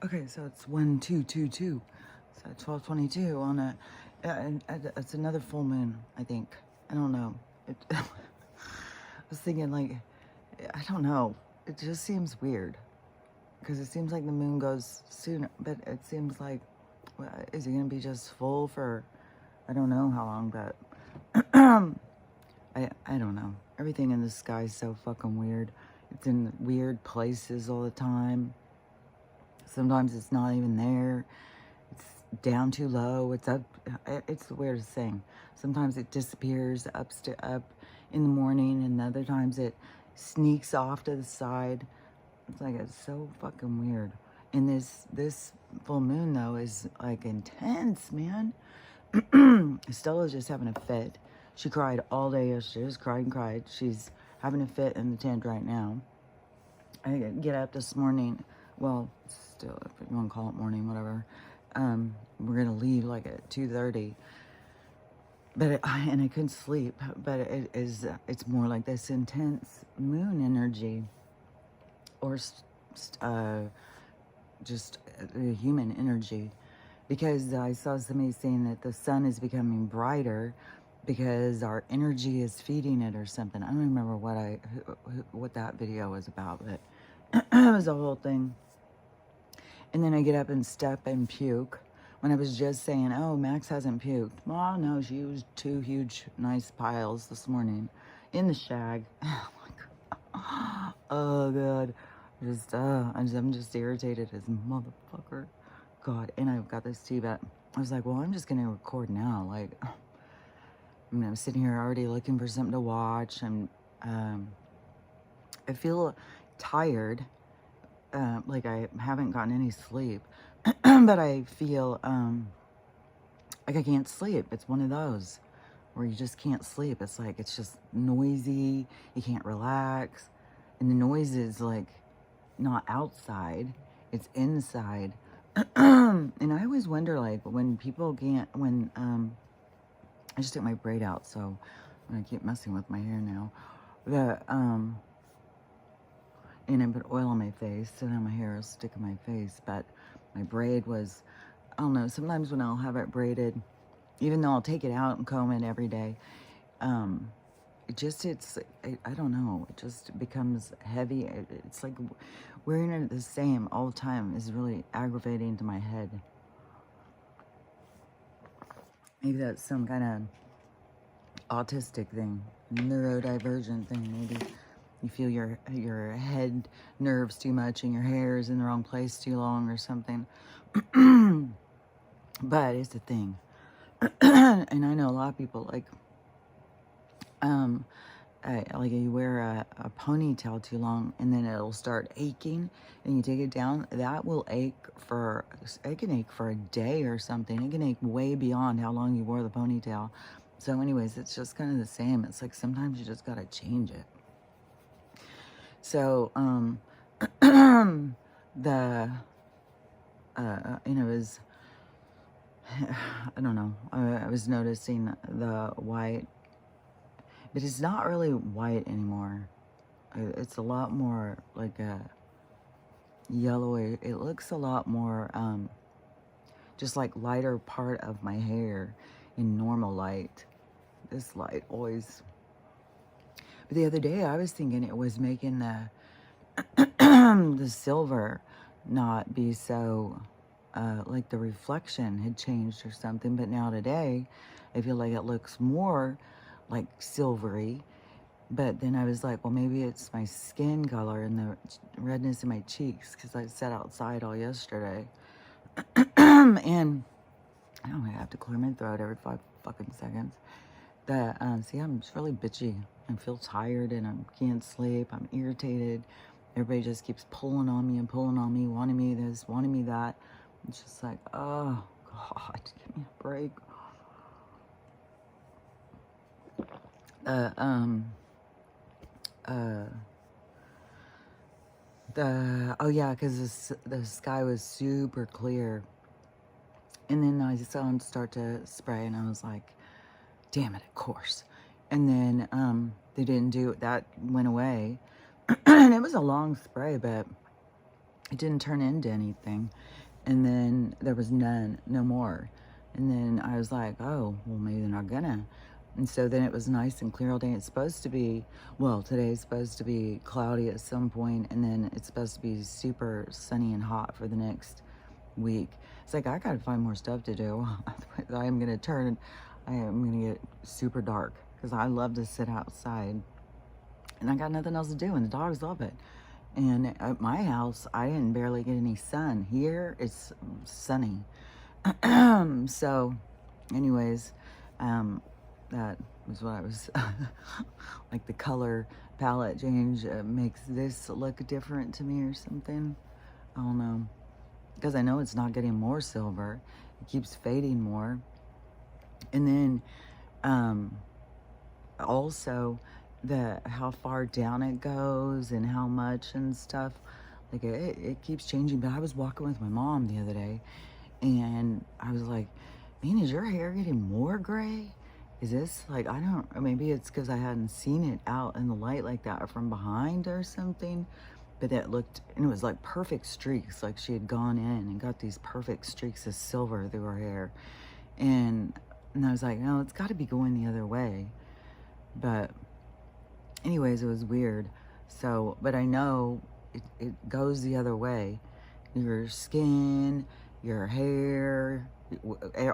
Okay, so it's 1222. So 1222 on a, and it's another full moon, I think. I don't know. I was thinking, like, I don't know. It just seems weird because it seems like the moon goes sooner, but it seems like, well, is it going to be just full for, I don't know how long, but I don't know. Everything in the sky is so fucking weird. It's in weird places all the time. Sometimes it's not even there. It's down too low. It's up. It's the weirdest thing. Sometimes it disappears up in the morning, and other times it sneaks off to the side. It's like it's so fucking weird. And this full moon though is like intense, man. Stella's just having a fit. She cried all day yesterday. Just cried and cried. She's having a fit in the tent right now. I get up this morning. Well, still, if you want to call it morning, whatever. We're gonna leave like at 2:30. But and I couldn't sleep. But it's more like this intense moon energy, or just human energy, because I saw somebody saying that the sun is becoming brighter because our energy is feeding it or something. I don't remember what that video was about, but it was a whole thing. And then I get up and step and puke. When I was just saying, oh, Max hasn't puked. Well, no, she used 2 huge, nice piles this morning in the shag. Oh, my God. Oh, God. I'm just irritated as a motherfucker. God, and I've got this tea, but I was like, well, I'm just going to record now. Like, I'm sitting here already looking for something to watch. I feel tired. Like I haven't gotten any sleep, but I feel like I can't sleep. It's one of those where you just can't sleep. It's like it's just noisy. You can't relax, and the noise is like not outside; it's inside. And I always wonder, like, when people can't. When I just took my braid out, so I'm gonna keep messing with my hair now. The and I put oil on my face, so now my hair will stick in my face. But my braid was, I don't know, sometimes when I'll have it braided, even though I'll take it out and comb it every day, I don't know, it just becomes heavy. It's like wearing it the same all the time is really aggravating to my head. Maybe that's some kind of autistic thing, neurodivergent thing, maybe. You feel your head nerves too much and your hair is in the wrong place too long or something. But it's a thing. And I know a lot of people like like you wear a ponytail too long and then it'll start aching and you take it down. That will ache for, it can ache for a day or something. It can ache way beyond how long you wore the ponytail. So anyways, it's just kind of the same. It's like sometimes you just gotta change it. So, the, is, I don't know, I was noticing the white, but it's not really white anymore. It's a lot more like a yellowy. It looks a lot more, just like lighter part of my hair in normal light. This light always, but the other day I was thinking it was making the the silver not be so like the reflection had changed or something. But now today I feel like it looks more like silvery. But then I was like, well, maybe it's my skin color and the redness in my cheeks because I sat outside all yesterday. And I don't have to clear my throat every 5 fucking seconds. See, I'm just really bitchy. I feel tired and I can't sleep. I'm irritated. Everybody just keeps pulling on me and pulling on me, wanting me this, wanting me that. It's just like, oh, God, give me a break. Oh yeah, because the sky was super clear. And then I saw him start to spray and I was like, damn it, of course. And then they didn't do it. That went away. And it was a long spray, but it didn't turn into anything. And then there was no more. And then I was like, oh, well, maybe they're not gonna. And so then it was nice and clear all day. It's supposed to be, well, today's supposed to be cloudy at some point, and then it's supposed to be super sunny and hot for the next week. It's like, I gotta find more stuff to do. I am gonna get super dark because I love to sit outside and I got nothing else to do, and the dogs love it. And at my house, I didn't barely get any sun. Here, it's sunny. So, anyways, that was what I was like. The color palette change makes this look different to me or something. I don't know, because I know it's not getting more silver. It keeps fading more. And then also how far down it goes and how much and stuff, like it keeps changing. But I was walking with my mom the other day, and I was like, man, is your hair getting more gray? Is this like, I don't, maybe it's because I hadn't seen it out in the light like that from behind or something. But it looked, and it was like perfect streaks, like she had gone in and got these perfect streaks of silver through her hair. And I was like, no, it's got to be going the other way. But anyways, it was weird. So, but I know it goes the other way. Your skin, your hair,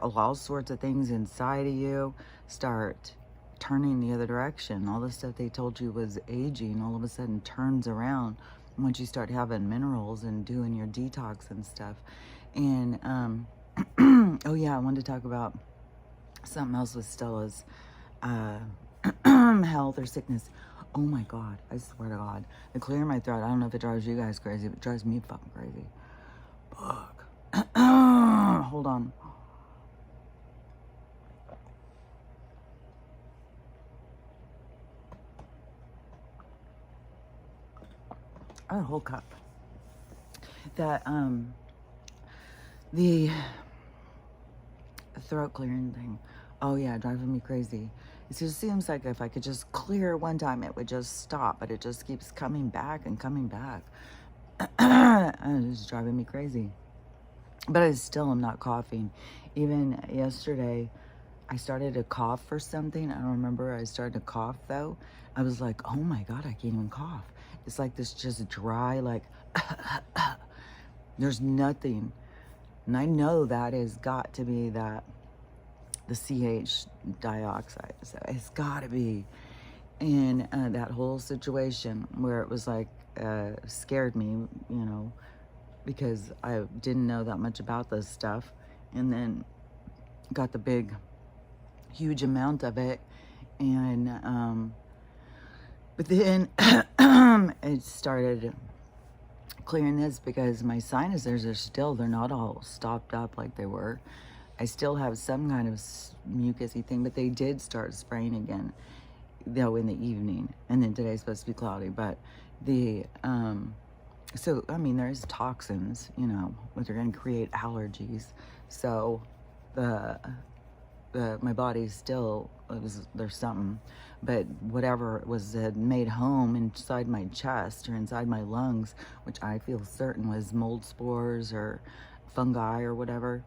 all sorts of things inside of you start turning the other direction. All the stuff they told you was aging all of a sudden turns around once you start having minerals and doing your detox and stuff. And oh yeah, I wanted to talk about something else with Stella's health or sickness. Oh my God, I swear to God, the clear in my throat, I don't know if it drives you guys crazy, but it drives me fucking crazy. Fuck. Hold on. I had a whole cup. That, the throat clearing thing. Oh yeah, driving me crazy. It just seems like if I could just clear one time, it would just stop, but it just keeps coming back and coming back. It's just driving me crazy. But I still am not coughing. Even yesterday, I started to cough for something. I don't remember. I started to cough though. I was like, oh my God, I can't even cough. It's like this just dry, like, there's nothing. And I know that has got to be the CH dioxide. So it's got to be. And that whole situation where it was like, scared me, you know, because I didn't know that much about this stuff. And then got the big, huge amount of it. And, but then it started clearing this because my sinuses are still, they're not all stopped up like they were. I still have some kind of mucusy thing, but they did start spraying again, though, in the evening. And then today's supposed to be cloudy, but so, I mean, there's toxins, you know, which are going to create allergies. So my body's still, there's something, but whatever was made home inside my chest or inside my lungs, which I feel certain was mold spores or fungi or whatever,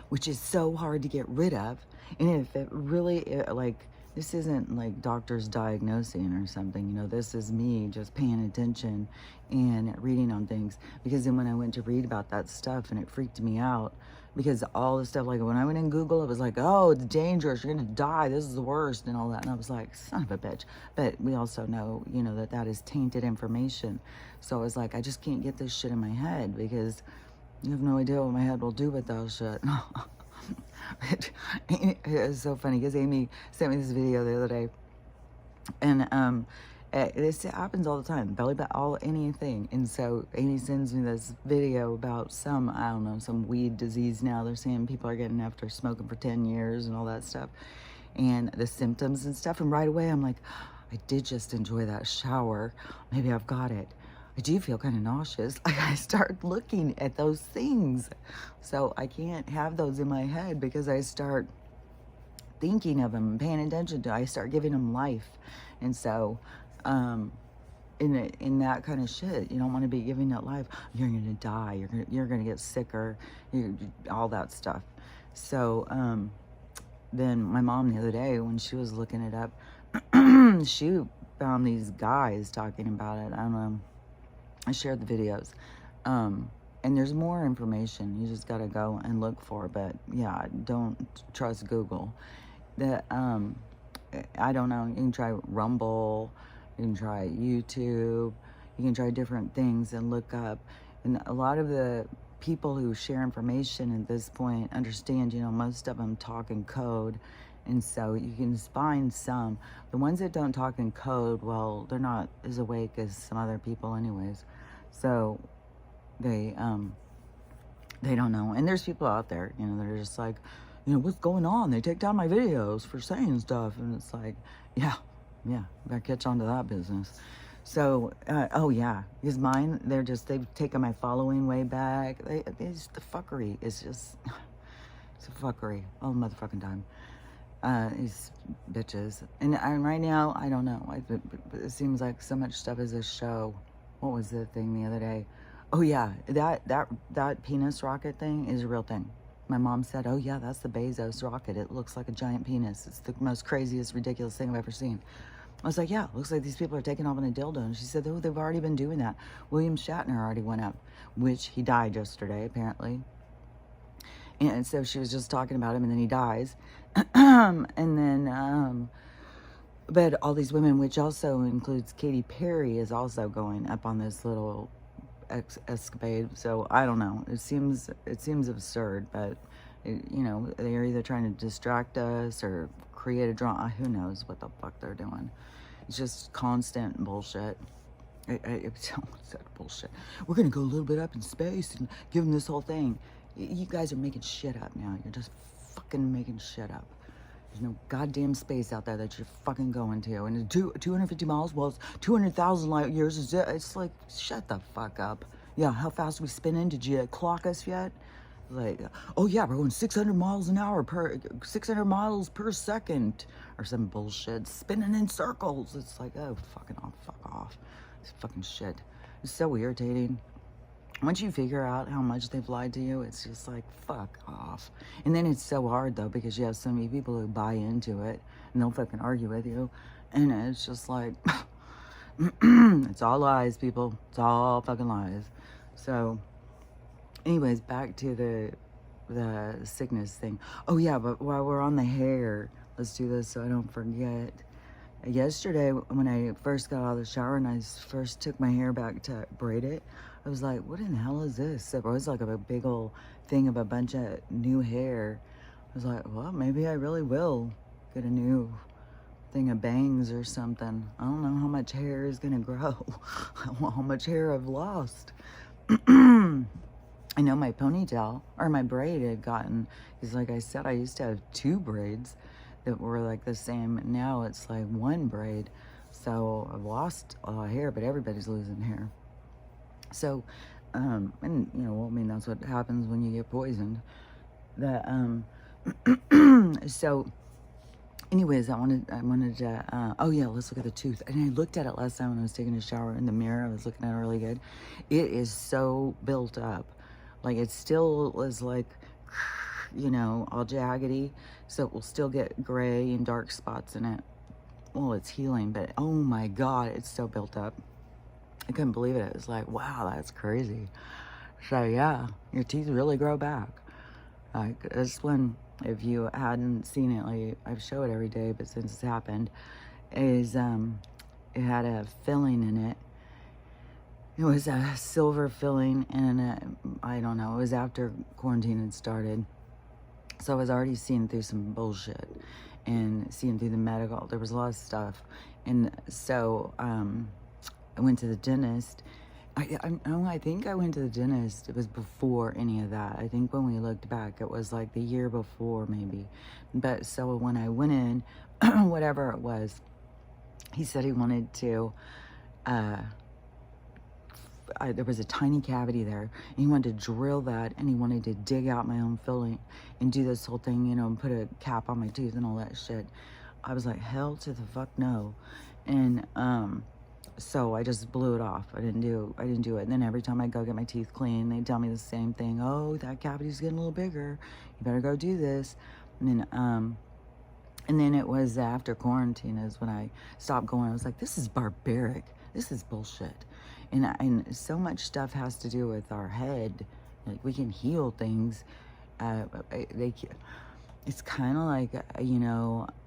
which is so hard to get rid of. And if it really, like, this isn't like doctors diagnosing or something, you know, this is me just paying attention and reading on things. Because then when I went to read about that stuff, and it freaked me out, because all the stuff, like when I went in Google, it was like, oh, it's dangerous, you're gonna die, this is the worst, and all that. And I was like, son of a bitch. But we also know, you know, that is tainted information. So I was like, I just can't get this shit in my head, because you have no idea what my head will do with that shit. It was so funny because Amy sent me this video the other day, and this happens all the time, belly button, anything. And so Amy sends me this video about some, I don't know, some weed disease. Now they're saying people are getting after smoking for 10 years and all that stuff, and the symptoms and stuff. And right away I'm like, I did just enjoy that shower, maybe I've got it. I do feel kind of nauseous. Like, I start looking at those things. So I can't have those in my head, because I start thinking of them, paying attention to, I start giving them life. And so, in that kind of shit. You don't want to be giving it life. You're gonna die. You're gonna get sicker. All that stuff. So then my mom the other day, when she was looking it up, she found these guys talking about it. I don't know. I shared the videos. And there's more information. You just got to go and look for it. But yeah, don't trust Google. I don't know. You can try Rumble. You can try YouTube. You can try different things and look up. And a lot of the people who share information at this point understand, most of them talk in code. And so you can find some. The ones that don't talk in code, well, they're not as awake as some other people anyways. So they don't know. And there's people out there, they're just like, what's going on? They take down my videos for saying stuff. And it's like, yeah, gotta catch on to that business. So, oh yeah, because mine, they've taken my following way back. It's the fuckery. It's a fuckery all the motherfucking time. These bitches. And right now, I don't know. It seems like so much stuff is a show. What was the thing the other day? Oh yeah, that penis rocket thing is a real thing. My mom said, oh yeah, that's the Bezos rocket. It looks like a giant penis. It's the most craziest, ridiculous thing I've ever seen. I was like, yeah, it looks like these people are taking off in a dildo. And she said, oh, they've already been doing that. William Shatner already went up, which he died yesterday, apparently. And so she was just talking about him, and then he dies. And then, but all these women, which also includes Katy Perry, is also going up on this little escapade. So I don't know. It seems absurd, but they're either trying to distract us or create a drama. Who knows what the fuck they're doing? It's just constant bullshit. It's bullshit. We're gonna go a little bit up in space and give them this whole thing. You guys are making shit up now. You're just fucking making shit up. There's no goddamn space out there that you're fucking going to. And 250 miles, well, it's 200,000 light years. It's like, shut the fuck up. Yeah, how fast are we spinning? Did you clock us yet? Like, oh yeah, we're going 600 miles per second, or some bullshit, spinning in circles. It's like, oh, fuck off. It's fucking shit. It's so irritating. Once you figure out how much they've lied to you, it's just like, fuck off. And then it's so hard, though, because you have so many people who buy into it, and they'll fucking argue with you. And it's just like, it's all lies, people. It's all fucking lies. So, anyways, back to the sickness thing. Oh, yeah, but while we're on the hair, let's do this so I don't forget. Yesterday, when I first got out of the shower and I first took my hair back to braid it, I was like, what in the hell is this? It was like a big old thing of a bunch of new hair. I was like, well, maybe I really will get a new thing of bangs or something. I don't know how much hair is going to grow. How much hair I've lost. I know my ponytail, or my braid had gotten, because like I said, I used to have 2 braids that were like the same. Now it's like 1 braid. So I've lost a lot of hair, but everybody's losing hair. So, and I mean, that's what happens when you get poisoned. So anyways, I wanted to, oh yeah, let's look at the tooth. And I looked at it last time when I was taking a shower in the mirror. I was looking at it really good. It is so built up. Like, it still is like, all jaggedy. So it will still get gray and dark spots in it. Well, it's healing, but oh my God, it's so built up. I couldn't believe it. It was like, wow, that's crazy. So yeah, your teeth really grow back. Like, this one, if you hadn't seen it, like I show it every day, but since it's happened, is it had a filling in it. It was a silver filling, and I don't know, it was after quarantine had started. So I was already seeing through some bullshit and seeing through the medical. There was a lot of stuff. And so I went to the dentist. I think I went to the dentist. It was before any of that. I think when we looked back, it was like the year before maybe. But so when I went in, whatever it was, he said he wanted to, there was a tiny cavity there, and he wanted to drill that, and he wanted to dig out my own filling and do this whole thing, and put a cap on my tooth and all that shit. I was like, hell to the fuck no. And So I just blew it off. I didn't do it. And then every time I go get my teeth cleaned, they tell me the same thing. Oh, that cavity's getting a little bigger. You better go do this. And then it was after quarantine is when I stopped going. I was like, this is barbaric. This is bullshit. And so much stuff has to do with our head. Like, we can heal things. It's kind of like,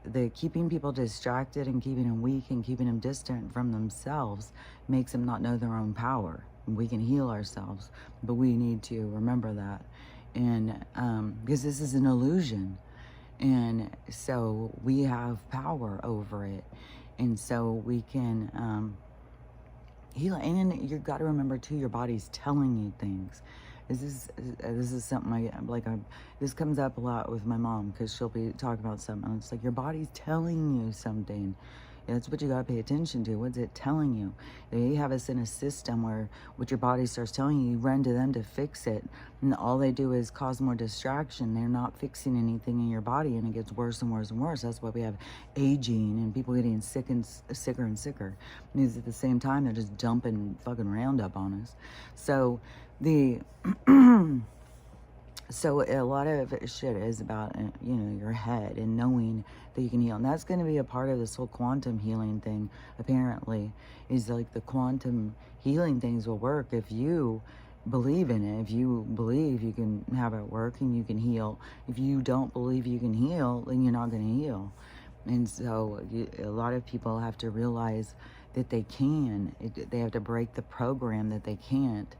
the keeping people distracted and keeping them weak and keeping them distant from themselves makes them not know their own power. We can heal ourselves, but we need to remember that. And because this is an illusion. And so we have power over it. And so we can heal. And you've got to remember too, your body's telling you things. This is something this comes up a lot with my mom, because she'll be talking about something. And it's like, your body's telling you something. That's what you got to pay attention to. What's it telling you? They have us in a system where what your body starts telling you, you run to them to fix it. And all they do is cause more distraction. They're not fixing anything in your body, and it gets worse and worse and worse. That's why we have aging and people getting sick and sicker and sicker. Because at the same time, they're just dumping fucking Roundup on us. So so a lot of shit is about, your head and knowing that you can heal. And that's going to be a part of this whole quantum healing thing, apparently, is like the quantum healing things will work if you believe in it. If you believe you can have it work and you can heal. If you don't believe you can heal, then you're not going to heal. And so a lot of people have to realize that they can. They have to break the program that they can't.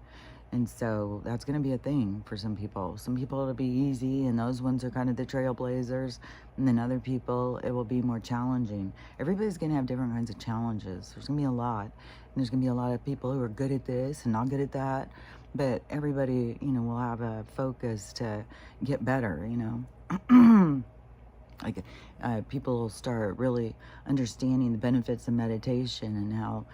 And so that's going to be a thing for some people. Some people it'll be easy, and those ones are kind of the trailblazers. And then other people, it will be more challenging. Everybody's going to have different kinds of challenges. There's going to be a lot. And there's going to be a lot of people who are good at this and not good at that. But everybody, will have a focus to get better, Like, people will start really understanding the benefits of meditation and how,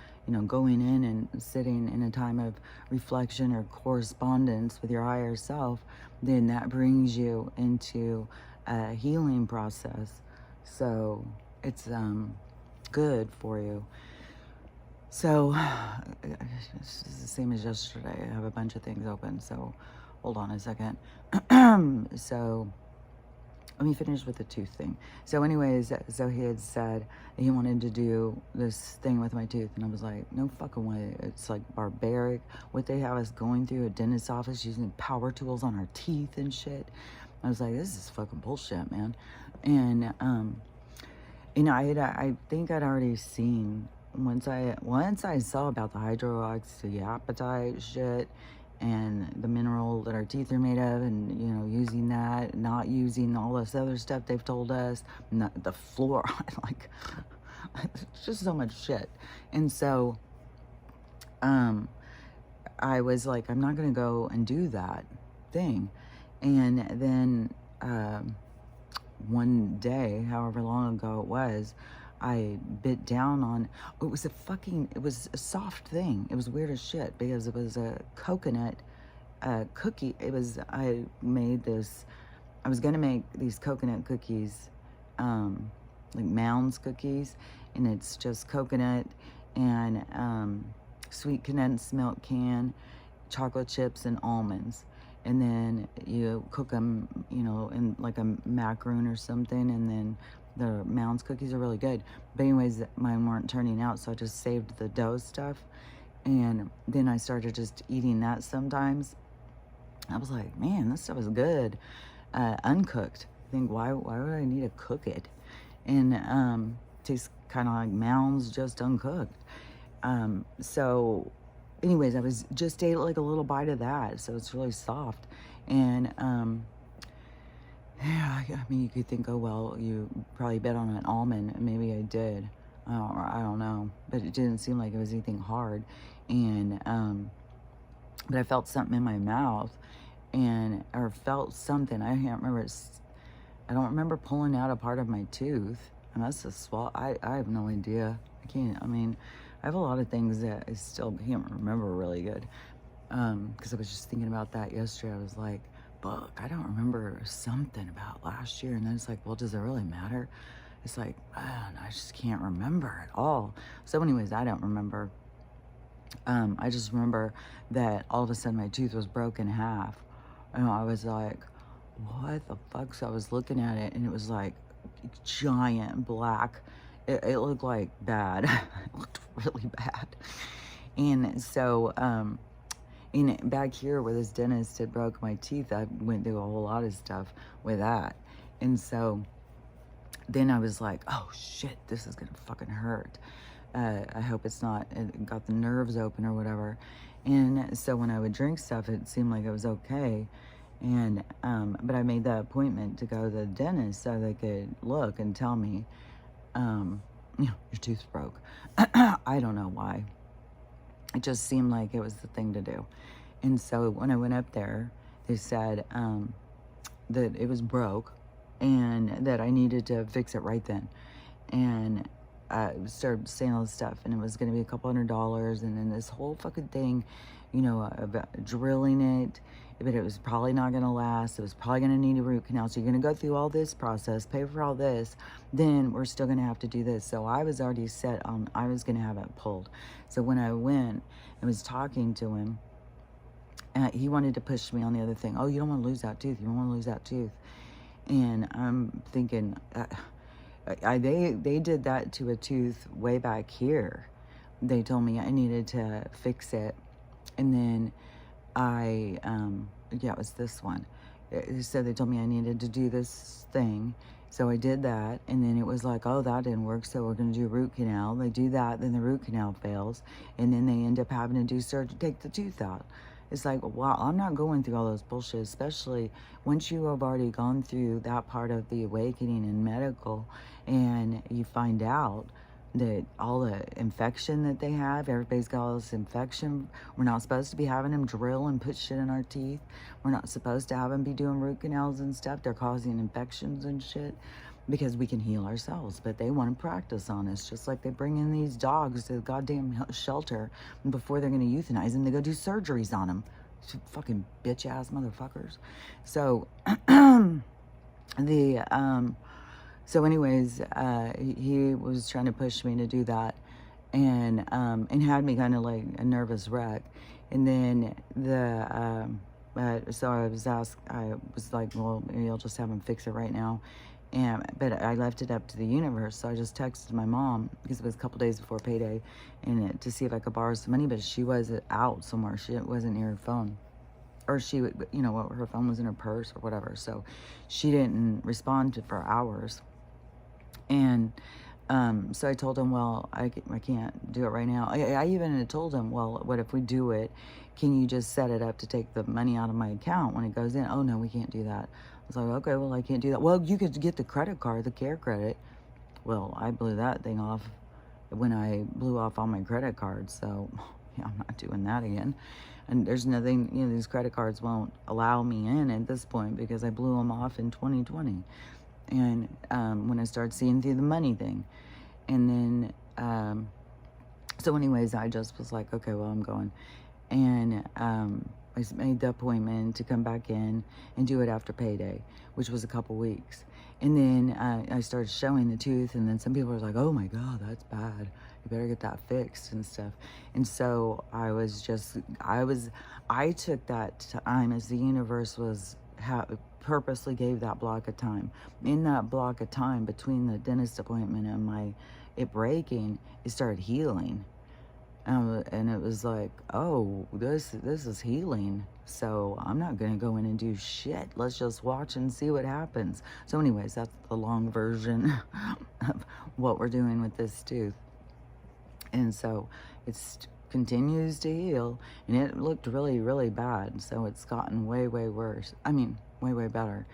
going in and sitting in a time of reflection or correspondence with your higher self, then that brings you into a healing process. So it's good for you. So it's the same as yesterday. I have a bunch of things open, so hold on a second. So let me finish with the tooth thing. So anyways, so he had said he wanted to do this thing with my tooth. And I was like, no fucking way. It's like barbaric. What they have us going through a dentist's office using power tools on our teeth and shit. I was like, this is fucking bullshit, man. And, I think I'd already seen, once I saw about the hydroxyapatite shit, and the mineral that our teeth are made of, and using that, not using all this other stuff they've told us, not the fluoride, like, it's just so much shit. And so I was like, I'm not gonna go and do that thing. And then one day, however long ago it was, I bit down on, it was a soft thing. It was weird as shit, because it was a coconut cookie. I was gonna make these coconut cookies, like Mounds cookies, and it's just coconut and sweet condensed milk can, chocolate chips, and almonds. And then you cook them, in like a macaroon or something, and then the Mounds cookies are really good. But anyways, mine weren't turning out, so I just saved the dough stuff. And then I started just eating that sometimes. I was like, man, this stuff is good. Uncooked. I think, why would I need to cook it? And tastes kind of like Mounds, just uncooked. So anyways, I was just ate like a little bite of that, so it's really soft. And yeah, I mean, you could think, oh, well, you probably bet on an almond. Maybe I did. I don't know. But it didn't seem like it was anything hard. And, but I felt something in my mouth, or felt something. I can't remember. I don't remember pulling out a part of my tooth. I must have swallowed. I have no idea. I have a lot of things that I still can't remember really good. Because I was just thinking about that yesterday. I was like, fuck, I don't remember something about last year. And then it's like, well, does it really matter? It's like, man, I just can't remember at all. So anyways, I don't remember. I just remember that all of a sudden my tooth was broken in half. And I was like, what the fuck? So I was looking at it and it was like giant black. It looked like bad. It looked really bad. And so, and back here where this dentist had broke my teeth, I went through a whole lot of stuff with that. And so then I was like, oh shit, this is gonna fucking hurt. I hope it's not, it got the nerves open or whatever. And so when I would drink stuff, it seemed like it was okay. And, but I made the appointment to go to the dentist so they could look and tell me, your tooth broke. I don't know why. It just seemed like it was the thing to do. And so when I went up there, they said, that it was broke and that I needed to fix it right then. And I started saying all this stuff, and it was going to be $200, and then this whole fucking thing, about drilling it, but it was probably not going to last. It was probably going to need a root canal. So you're going to go through all this process, pay for all this, then we're still going to have to do this. So I was already set on, I was going to have it pulled. So when I went and was talking to him, he wanted to push me on the other thing. Oh, you don't want to lose that tooth. You don't want to lose that tooth. And I'm thinking, they did that to a tooth way back here. They told me I needed to fix it. And then it was this one. So they told me I needed to do this thing. So I did that. And then it was like, oh, that didn't work. So we're going to do a root canal. They do that. Then the root canal fails. And then they end up having to do surgery, take the tooth out. It's like, wow, I'm not going through all those bullshit, especially once you have already gone through that part of the awakening in medical and you find out that all the infection that they have, everybody's got all this infection. We're not supposed to be having them drill and put shit in our teeth. We're not supposed to have them be doing root canals and stuff. They're causing infections and shit because we can heal ourselves, but they want to practice on us, just like they bring in these dogs to the goddamn shelter, and before they're going to euthanize them, they go do surgeries on them. Fucking bitch-ass motherfuckers. So, so anyways, he was trying to push me to do that, and had me kind of like a nervous wreck. And then so I was like, well, maybe I'll just have him fix it right now. But I left it up to the universe, so I just texted my mom, because it was a couple days before payday, and to see if I could borrow some money, but she was out somewhere. She wasn't near her phone. Or she would, her phone was in her purse or whatever, so she didn't respond for hours. And so I told him, well, I can't do it right now. I even had told him, well, what if we do it? Can you just set it up to take the money out of my account when it goes in? Oh, no, we can't do that. I was like, okay, well, I can't do that. Well, you could get the credit card, the care credit. Well, I blew that thing off when I blew off all my credit cards. So, yeah, I'm not doing that again. And there's nothing, these credit cards won't allow me in at this point because I blew them off in 2020. And when I started seeing through the money thing. And then, so anyways, I just was like, okay, well, I'm going. And I made the appointment to come back in and do it after payday, which was a couple weeks. And then I started showing the tooth, and then some people were like, oh my God, that's bad. You better get that fixed and stuff. And so I took that time as the universe was purposely gave that block of time. In that block of time between the dentist appointment and it breaking, it started healing. And it was like, oh, this is healing. So I'm not going to go in and do shit. Let's just watch and see what happens. So anyways, that's the long version of what we're doing with this tooth. And so it continues to heal. And it looked really, really bad. So it's gotten way, way worse. I mean, way, way better.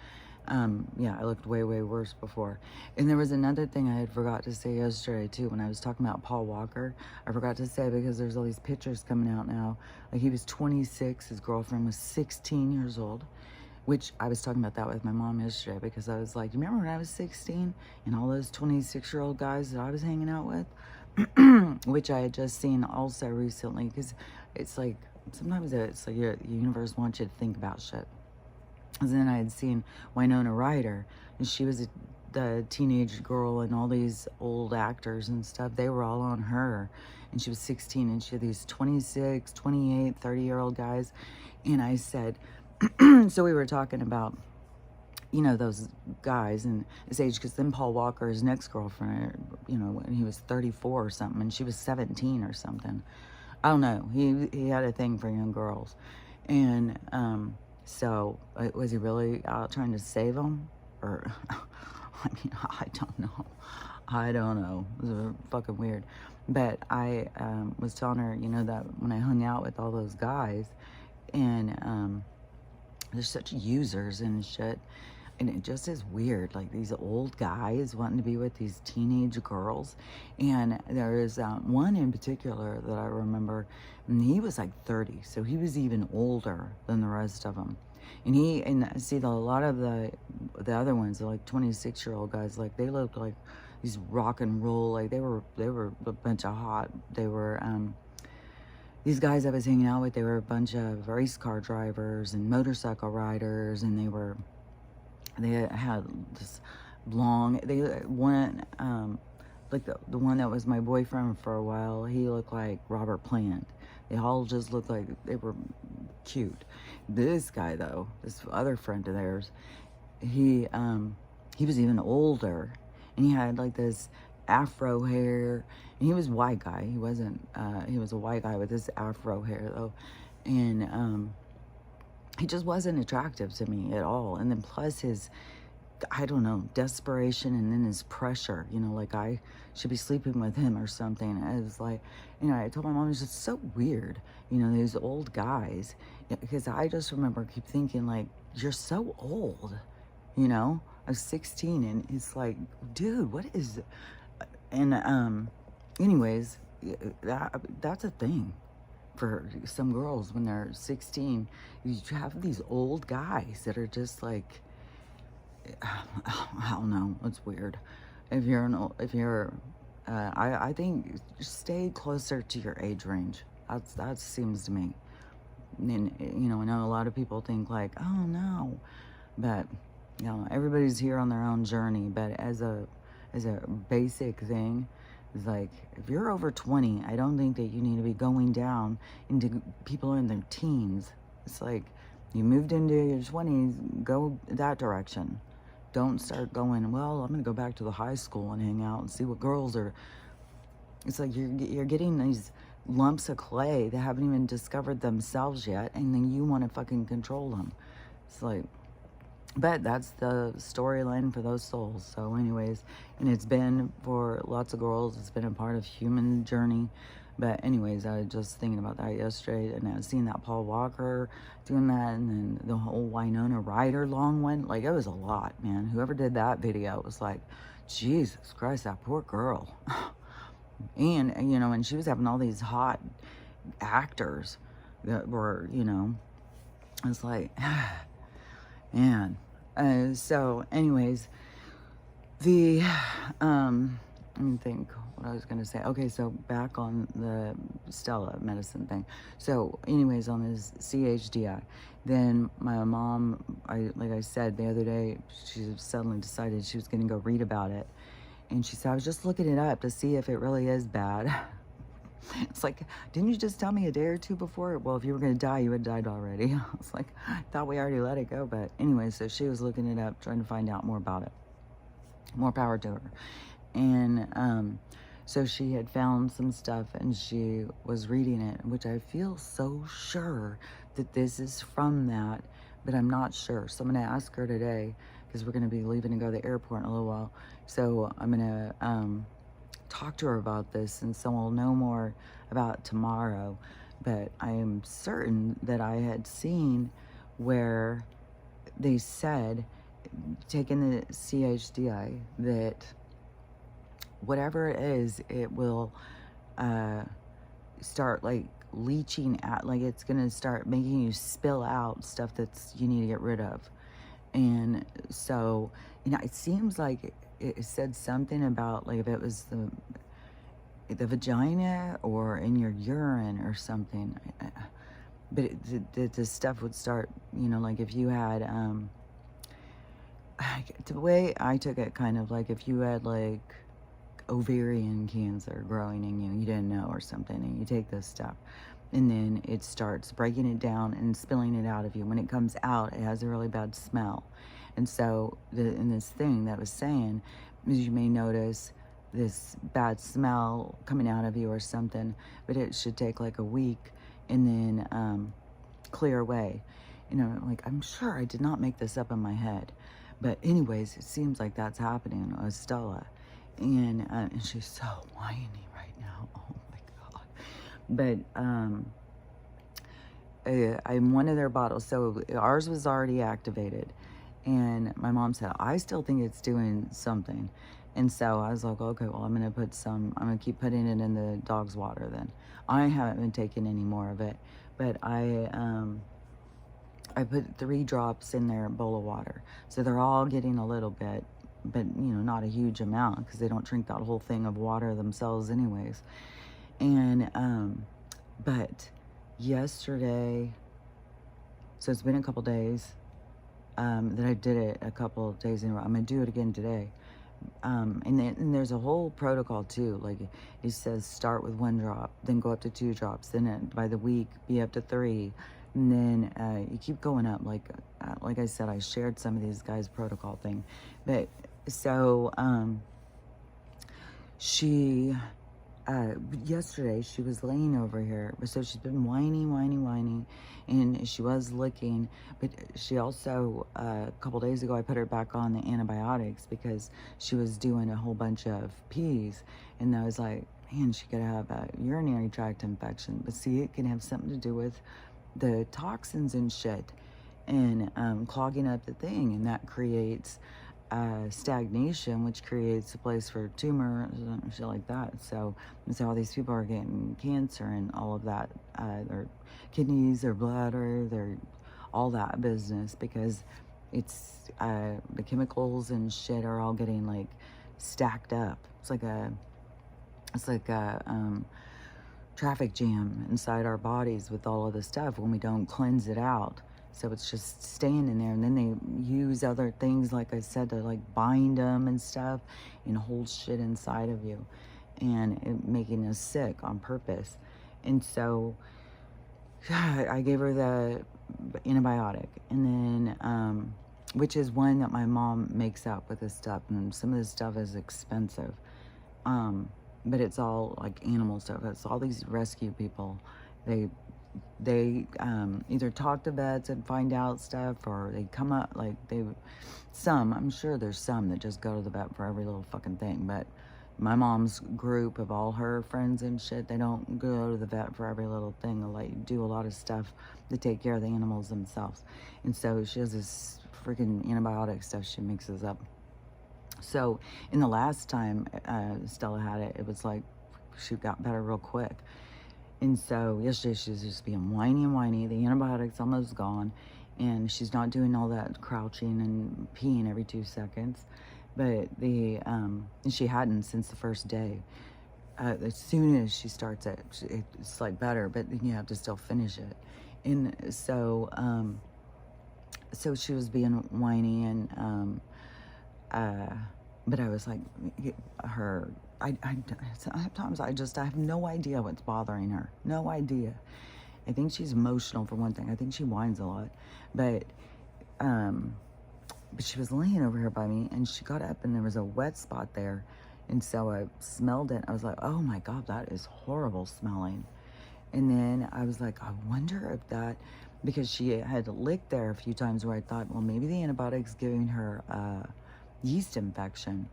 Yeah, I looked way, way worse before. And there was another thing I had forgot to say yesterday too, when I was talking about Paul Walker. I forgot to say, because there's all these pictures coming out now. Like, he was 26, his girlfriend was 16 years old, which I was talking about that with my mom yesterday, because I was like, you remember when I was 16 and all those 26-year-old guys that I was hanging out with? Which I had just seen also recently, because it's like, sometimes it's like your universe wants you to think about shit. And then I had seen Winona Ryder, and she was the teenage girl and all these old actors and stuff, they were all on her. And she was 16, and she had these 26, 28, 30-year-old guys. And I said, so we were talking about, you know, those guys and his age, because then Paul Walker, his next girlfriend, you know, when he was 34 or something, and she was 17 or something. I don't know. He had a thing for young girls. And so was he really out trying to save them? Or, I mean, I don't know. I don't know. It was fucking weird. But I was telling her, you know, that when I hung out with all those guys, and they're such users and shit, and it just is weird, like these old guys wanting to be with these teenage girls. And there is one in particular that I remember, and he was like 30, so he was even older than the rest of them. And see, a lot of the other ones, the like 26-year-old guys, like they looked like these rock and roll, like they were a bunch of hot. They were these guys I was hanging out with, they were a bunch of race car drivers and motorcycle riders, and they had this long, one, like the one that was my boyfriend for a while, he looked like Robert Plant. They all just looked like they were cute. This guy though, this other friend of theirs, he was even older, and he had like this afro hair, and he was a white guy. He wasn't, he was a white guy with this afro hair though, and he just wasn't attractive to me at all. And then plus his, I don't know, desperation, and then his pressure, you know, like I should be sleeping with him or something. I was like, you know, I told my mom, it's just so weird, you know, these old guys, because I just remember keep thinking like, you're so old, you know. I was 16, and it's like, dude, what is, and anyways, that's a thing for some girls when they're 16. You have these old guys that are just like, I don't know, it's weird. I think just stay closer to your age range. That seems to me. And, you know, I know a lot of people think like, oh no, but you know, everybody's here on their own journey. But as a basic thing, it's like, if you're over 20, I don't think that you need to be going down into people in their teens. It's like, you moved into your 20s, go that direction. Don't start going, well, I'm going to go back to the high school and hang out and see what girls are. It's like you're getting these lumps of clay that haven't even discovered themselves yet, and then you want to fucking control them. It's like, but that's the storyline for those souls. So anyways, and it's been for lots of girls, it's been a part of human journey. But anyways, I was just thinking about that yesterday, and I was seeing that Paul Walker doing that, and then the whole Winona Ryder long one. Like, it was a lot, man. Whoever did that video was like, Jesus Christ, that poor girl. And, you know, and she was having all these hot actors that were, you know, I was like, man. So anyways, the, let me think what I was going to say. Okay, so back on the Stella medicine thing. So anyways, on this CHDI, then my mom, like I said the other day, she suddenly decided she was going to go read about it. And she said, I was just looking it up to see if it really is bad. It's like, didn't you just tell me a day or two before? Well, if you were going to die, you had died already. I was like, I thought we already let it go. But anyway, so she was looking it up, trying to find out more about it. More power to her. And so she had found some stuff, and she was reading it, which I feel so sure that this is from that, but I'm not sure. So I'm going to ask her today, because we're going to be leaving to go to the airport in a little while. So I'm going to talk to her about this, and so we'll know more about it tomorrow. But I am certain that I had seen where they said, taking the CHDI, that whatever it is, it will start like leaching out, like it's gonna start making you spill out stuff that's you need to get rid of. And so, you know, it seems like it said something about like if it was the vagina or in your urine or something, but the stuff would start, you know, like if you had the way I took it, kind of like if you had like ovarian cancer growing in you, you didn't know or something, and you take this stuff, and then it starts breaking it down and spilling it out of you. When it comes out, it has a really bad smell. And so in this thing that was saying is you may notice this bad smell coming out of you or something, but it should take like a week and then clear away. You know, like, I'm sure I did not make this up in my head. But anyways, it seems like that's happening with Stella. And she's so whiny right now. Oh my God. But I'm one of their bottles. So ours was already activated. And my mom said, I still think it's doing something. And so I was like, okay, well, I'm going to keep putting it in the dog's water then. I haven't been taking any more of it. But I put 3 drops in their bowl of water. So they're all getting a little bit, but, you know, not a huge amount because they don't drink that whole thing of water themselves anyways. And, but yesterday, so it's been a couple days that I did it a couple of days in a row. I'm going to do it again today. And there's a whole protocol too. Like it says start with 1 drop, then go up to 2 drops, then by the week be up to 3. And then you keep going up. Like I said, I shared some of these guys' protocol thing. But so she yesterday she was laying over here. So she's been whining, and she was licking. But she also a couple days ago I put her back on the antibiotics because she was doing a whole bunch of pees, and I was like, man, she could have a urinary tract infection. But see, it can have something to do with the toxins and shit, and clogging up the thing, and that creates stagnation, which creates a place for tumor and shit like that. So all these people are getting cancer and all of that, their kidneys, their bladder, their all that business, because it's the chemicals and shit are all getting like stacked up. It's like a traffic jam inside our bodies with all of the stuff when we don't cleanse it out. So it's just staying in there, and then they use other things, like I said, to like bind them and stuff and hold shit inside of you, and it making us sick on purpose. And so I gave her the antibiotic, and then which is one that my mom makes up with this stuff, and some of this stuff is expensive. But it's all like animal stuff. It's all these rescue people. They either talk to vets and find out stuff, or they come up, like I'm sure there's some that just go to the vet for every little fucking thing. But my mom's group of all her friends and shit, they don't go to the vet for every little thing. They like do a lot of stuff to take care of the animals themselves. And so she has this freaking antibiotic stuff she mixes up. So in the last time Stella had it, it was like she got better real quick. And so yesterday she was just being whiny. The antibiotic's almost gone, and she's not doing all that crouching and peeing every 2 seconds. But and she hadn't since the first day. As soon as she starts it, it's like better, but then you have to still finish it. And so so she was being whiny, and but I was like, sometimes I have no idea what's bothering her. No idea. I think she's emotional for one thing. I think she whines a lot. But she was laying over here by me, and she got up, and there was a wet spot there. And so I smelled it. I was like, oh my God, that is horrible smelling. And then I was like, I wonder if that, because she had licked there a few times where I thought, well, maybe the antibiotic's giving her yeast infection.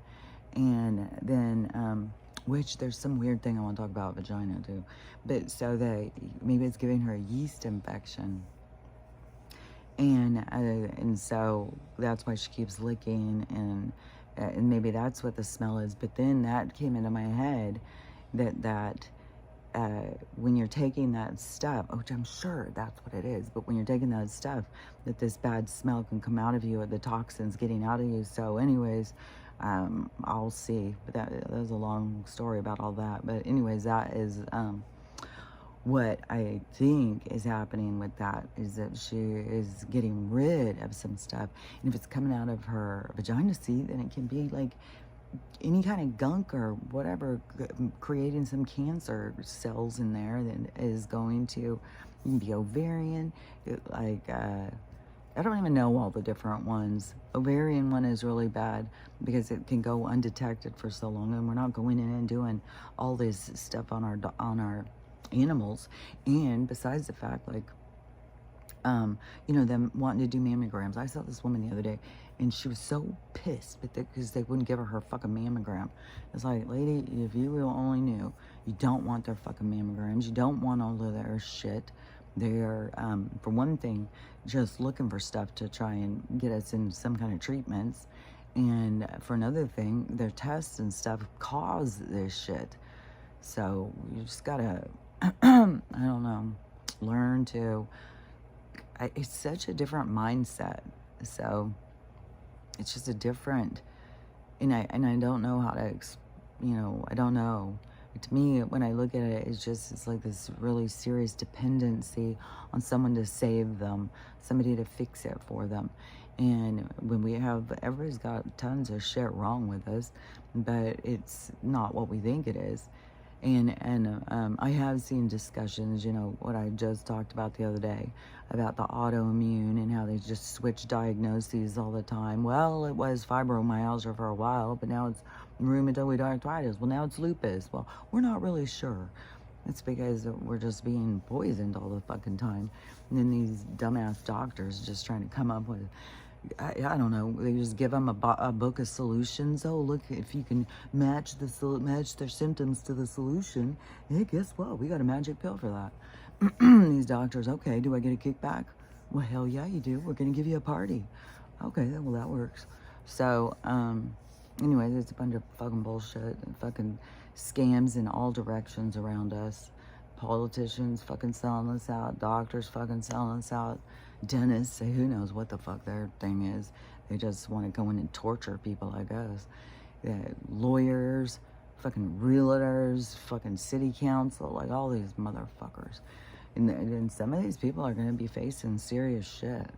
And then which there's some weird thing I want to talk about vagina too, but so maybe it's giving her a yeast infection, and so that's why she keeps licking, and maybe that's what the smell is. But then that came into my head that when you're taking that stuff, which I'm sure that's what it is, but when you're taking that stuff, that this bad smell can come out of you, or the toxins getting out of you. So anyways, I'll see. But that was a long story about all that. But anyways, that is what I think is happening with that is that she is getting rid of some stuff. And if it's coming out of her vagina, see, then it can be like any kind of gunk or whatever, creating some cancer cells in there that is going to be ovarian, like, I don't even know all the different ones. Ovarian one is really bad because it can go undetected for so long, and we're not going in and doing all this stuff on our animals. And besides the fact, like, them wanting to do mammograms. I saw this woman the other day, and she was so pissed because they wouldn't give her fucking mammogram. It's like, lady, if you only knew, you don't want their fucking mammograms. You don't want all of their shit. They're, for one thing, just looking for stuff to try and get us in some kind of treatments. And for another thing, their tests and stuff cause this shit. So you just gotta, I don't know, learn to, it's such a different mindset. So it's just a different, and I don't know how to, I don't know. To me, when I look at it, it's like this really serious dependency on someone to save them, somebody to fix it for them. And when everybody's got tons of shit wrong with us, but it's not what we think it is. And I have seen discussions, what I just talked about the other day, about the autoimmune and how they just switch diagnoses all the time. Well, it was fibromyalgia for a while, but now it's rheumatoid arthritis. Well, now it's lupus. Well, we're not really sure. It's because we're just being poisoned all the fucking time. And then these dumbass doctors just trying to come up with, I don't know. They just give them a book of solutions. Oh, look, if you can match their symptoms to the solution, hey, guess what? We got a magic pill for that. These doctors, okay, do I get a kickback? Well, hell yeah, you do. We're gonna give you a party. Okay, well that works. So, anyways, it's a bunch of fucking bullshit and fucking scams in all directions around us. Politicians fucking selling us out. Doctors fucking selling us out. Dentists, who knows what the fuck their thing is. They just want to go in and torture people, I guess. Yeah, lawyers, fucking realtors, fucking city council, like all these motherfuckers. And some of these people are going to be facing serious shit.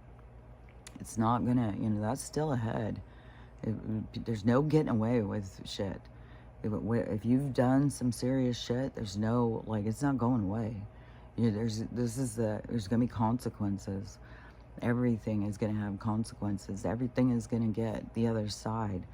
It's not going to, that's still ahead. There's no getting away with shit. If you've done some serious shit, there's no, it's not going away. There's going to be consequences. Everything is going to have consequences. Everything is going to get the other side.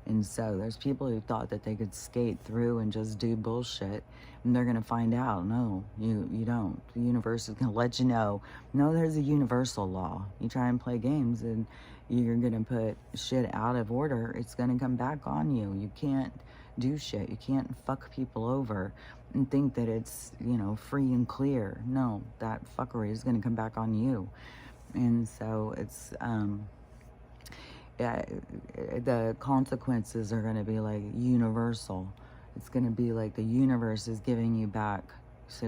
And so there's people who thought that they could skate through and just do bullshit, and they're going to find out, no, you don't. The universe is going to let you know, no, there's a universal law. You try and play games and you're going to put shit out of order, it's going to come back on you. You can't do shit. You can't fuck people over and think that it's, free and clear. No, that fuckery is going to come back on you. And so it's, the consequences are going to be like universal. It's going to be like the universe is giving you back. So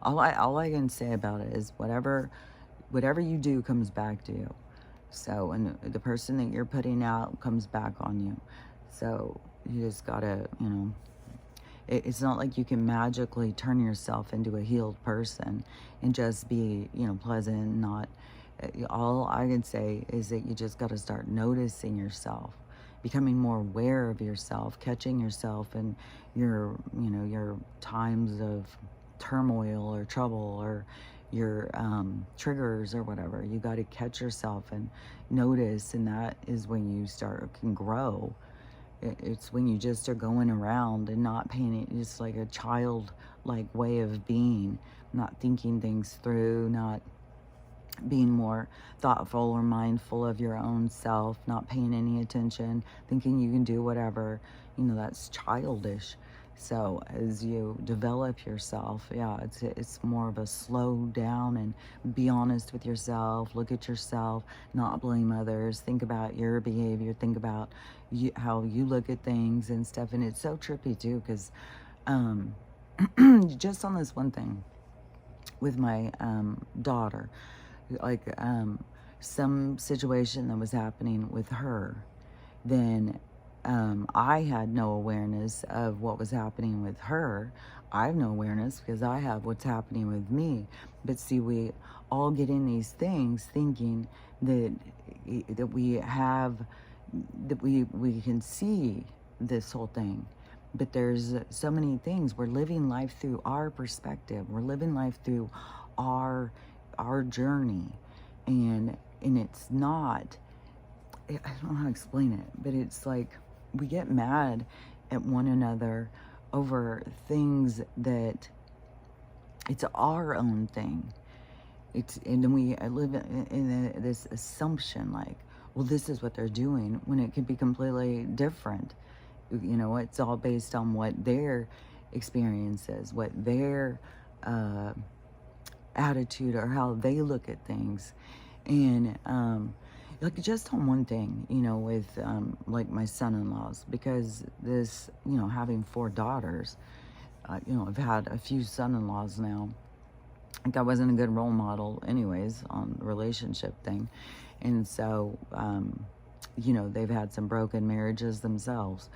all I can say about it is whatever you do comes back to you. So, and the person that you're putting out comes back on you. So you just gotta, it's not like you can magically turn yourself into a healed person and just be, pleasant and not. All I can say is that you just got to start noticing yourself, becoming more aware of yourself, catching yourself in your times of turmoil or trouble or your triggers or whatever. You got to catch yourself and notice, and that is when you can grow. It's when you just are going around and not paying it, just like a childlike way of being, not thinking things through, not being more thoughtful or mindful of your own self, not paying any attention, thinking you can do whatever, that's childish. So as you develop yourself, it's more of a slow down and be honest with yourself, look at yourself, not blame others, think about your behavior, think about how you look at things and stuff. And it's so trippy too, because just on this one thing with my daughter, some situation that was happening with her, then I had no awareness of what was happening with her. I have no awareness because I have what's happening with me. But see, we all get in these things thinking that that we have that we can see this whole thing. But there's so many things. We're living life through our perspective. We're living life through our our journey, and it's not. I don't know how to explain it, but it's like we get mad at one another over things that it's our own thing. It's, and then we live in this assumption like, well, this is what they're doing, when it could be completely different. You know, it's all based on what their experience is, what their uh, attitude or how they look at things. And like just on one thing, you know, with like my son-in-laws, because this, you know, having 4 daughters, you know, I've had a few son-in-laws now. Like I wasn't a good role model anyways on the relationship thing. And so, you know, they've had some broken marriages themselves.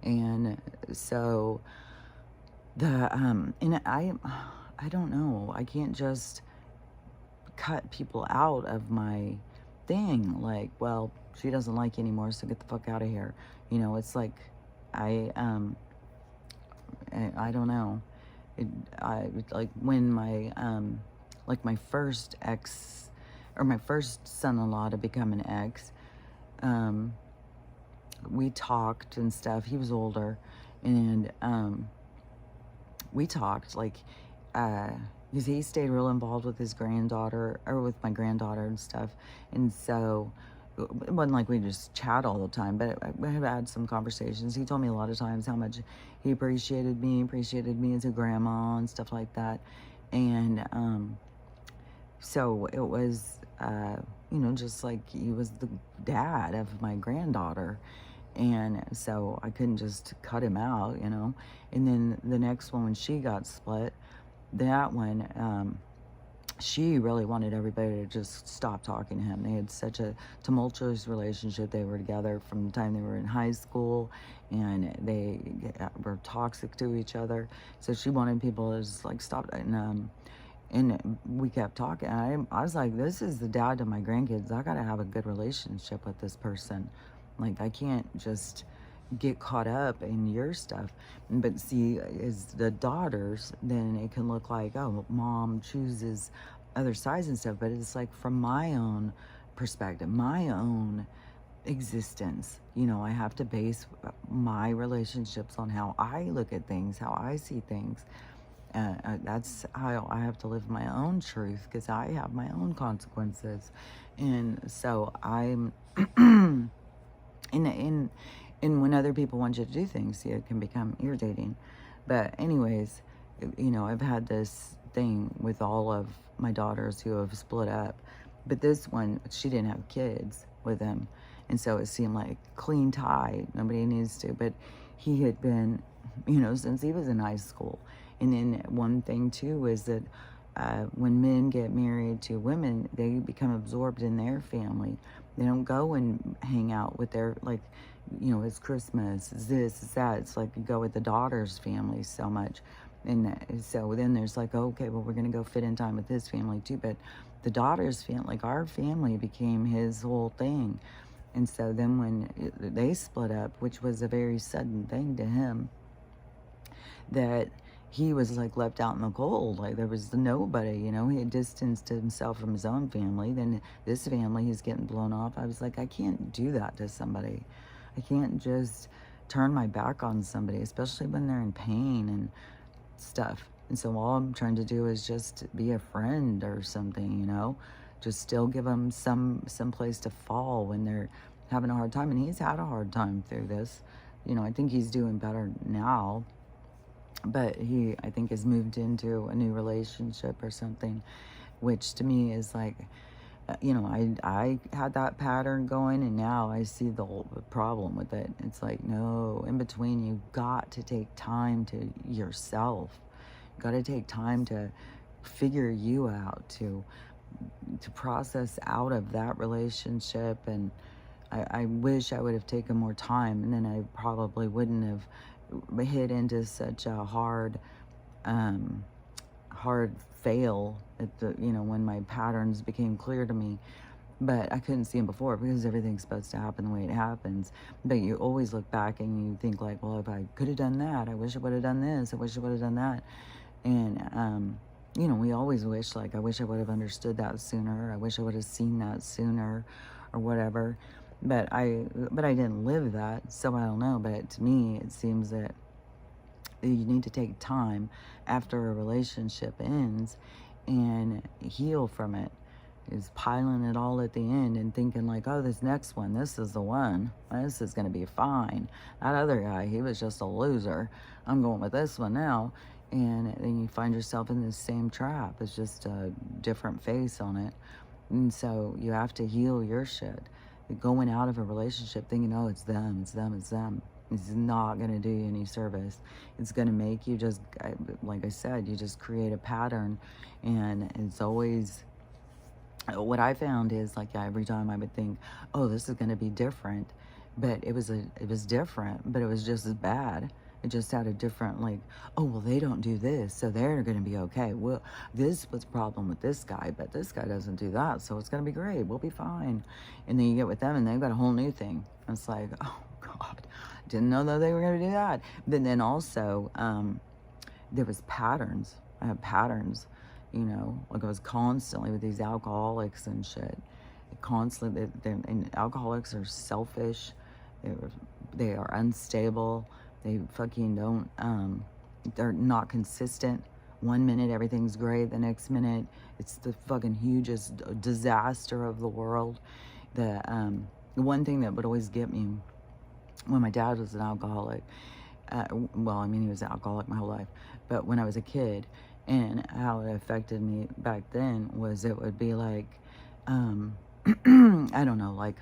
And so and I don't know, I can't just cut people out of my thing. Like, well, she doesn't like you anymore, so get the fuck out of here. You know, it's like, I don't know. I like when my like my first ex, or my first son-in-law to become an ex, we talked and stuff. He was older, and we talked like because he stayed real involved with his granddaughter, or with my granddaughter and stuff. And so it wasn't like we just chat all the time, but we have had some conversations. He told me a lot of times how much he appreciated me as a grandma and stuff like that. And so it was, you know, just like he was the dad of my granddaughter. And so I couldn't just cut him out, you know. And then the next one, when she got split, that one, she really wanted everybody to just stop talking to him. They had such a tumultuous relationship. They were together from the time they were in high school, and they were toxic to each other. So she wanted people to just like stop. And we kept talking. I was like, this is the dad to my grandkids. I gotta have a good relationship with this person. Like, I can't just get caught up in your stuff. But see, as the daughters, then it can look like, oh, mom chooses other sides and stuff. But it's like from my own perspective, my own existence. You know, I have to base my relationships on how I look at things, how I see things. That's how I have to live my own truth, because I have my own consequences. And so I'm and when other people want you to do things, see, it can become irritating. But anyways, you know, I've had this thing with all of my daughters who have split up. But this one, she didn't have kids with him. And so it seemed like clean tie. Nobody needs to. But he had been, you know, since he was in high school. And then one thing, too, is that when men get married to women, they become absorbed in their family. They don't go and hang out with their, like, you know, it's Christmas, it's this, it's that. It's like you go with the daughter's family so much. And so then there's like, okay, well, we're going to go fit in time with his family, too. But the daughter's family, like our family, became his whole thing. And so then when they split up, which was a very sudden thing to him, that he was like left out in the cold. Like there was nobody, you know. He had distanced himself from his own family. Then this family, he's getting blown off. I was like, I can't do that to somebody. I can't just turn my back on somebody, especially when they're in pain and stuff. And so all I'm trying to do is just be a friend or something, you know. Just still give them some place to fall when they're having a hard time. And he's had a hard time through this. You know, I think he's doing better now. But he, I think, has moved into a new relationship or something, which to me is like, you know, I had that pattern going, and now I see the whole problem with it. It's like, no, in between, you got to take time to yourself. You got to take time to figure you out, to process out of that relationship. And I wish I would have taken more time, and then I probably wouldn't have hit into such a um, hard fail at the, when my patterns became clear to me. But I couldn't see them before because everything's supposed to happen the way it happens. But you always look back and you think like, well, if I could have done that, I wish I would have done this. I wish I would have done that. And, we always wish, like, I wish I would have understood that sooner. I wish I would have seen that sooner or whatever. But I didn't live that. So I don't know. But to me, it seems that you need to take time after a relationship ends and heal from it. Is piling it all at the end and thinking like, oh, this next one, this is the one. This is going to be fine. That other guy, he was just a loser. I'm going with this one now. And then you find yourself in this same trap. It's just a different face on it. And so you have to heal your shit. Going out of a relationship thinking, oh, it's them, it's them, it's them. It's not going to do you any service. It's going to make you just, like I said, you just create a pattern. And it's always... What I found is like every time I would think, oh, this is going to be different, but it was different, but it was just as bad. It just had a different, like, oh, well, they don't do this, so they're going to be okay. Well, this was a problem with this guy, but this guy doesn't do that, so it's going to be great. We'll be fine. And then you get with them, and they've got a whole new thing. It's like, oh, God, didn't know that they were going to do that. But then also, there was patterns. I have patterns. Like I was constantly with these alcoholics and shit. Constantly, and alcoholics are selfish. They are unstable. They fucking don't, they're not consistent. 1 minute, everything's great. The next minute, it's the fucking hugest disaster of the world. The one thing that would always get me when my dad was an alcoholic, well, I mean, he was an alcoholic my whole life, but when I was a kid, and how it affected me back then was it would be like, I don't know, like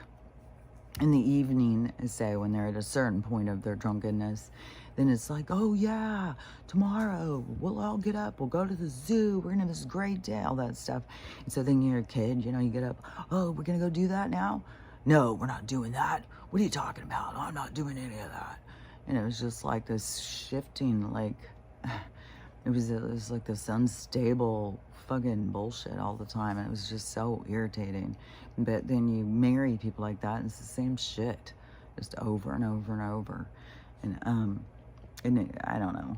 in the evening, say when they're at a certain point of their drunkenness, then it's like, oh yeah, tomorrow we'll all get up, we'll go to the zoo, we're gonna have this great day, all that stuff. And so then you're a kid, you get up, oh, we're gonna go do that now? No, we're not doing that. What are you talking about? I'm not doing any of that. And it was just like this shifting, like... It was like this unstable fucking bullshit all the time. And it was just so irritating. But then you marry people like that, and it's the same shit, just over and over and over. And I don't know.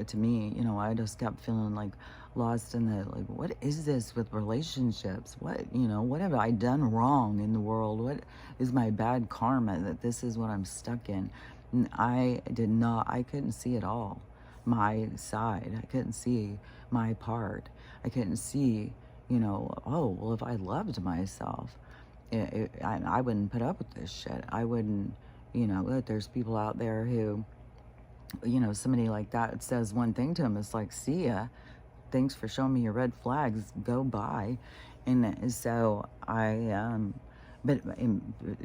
To me, I just kept feeling like lost in the, like, what is this with relationships? What have I done wrong in the world? What is my bad karma that this is what I'm stuck in? And I couldn't see it all. My side. I couldn't see my part. I couldn't see, oh, well, if I loved myself, I wouldn't put up with this shit. I wouldn't, there's people out there who, somebody like that says one thing to them, it's like, see ya, thanks for showing me your red flags, go by. And so but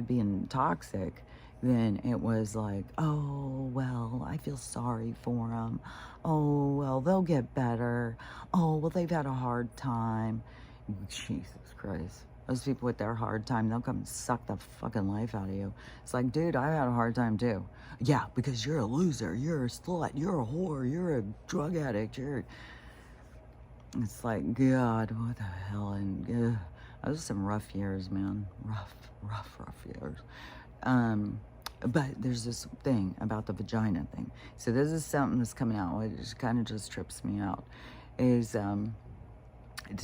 being toxic, then it was like, oh, well, I feel sorry for them. Oh, well, they'll get better. Oh, well, they've had a hard time. Jesus Christ. Those people with their hard time, they'll come and suck the fucking life out of you. It's like, dude, I had a hard time too. Yeah, because you're a loser. You're a slut. You're a whore. You're a drug addict. It's like, God, what the hell? And those are some rough years, man. Rough years. But there's this thing about the vagina thing. So this is something that's coming out. It just kind of just trips me out. Is, to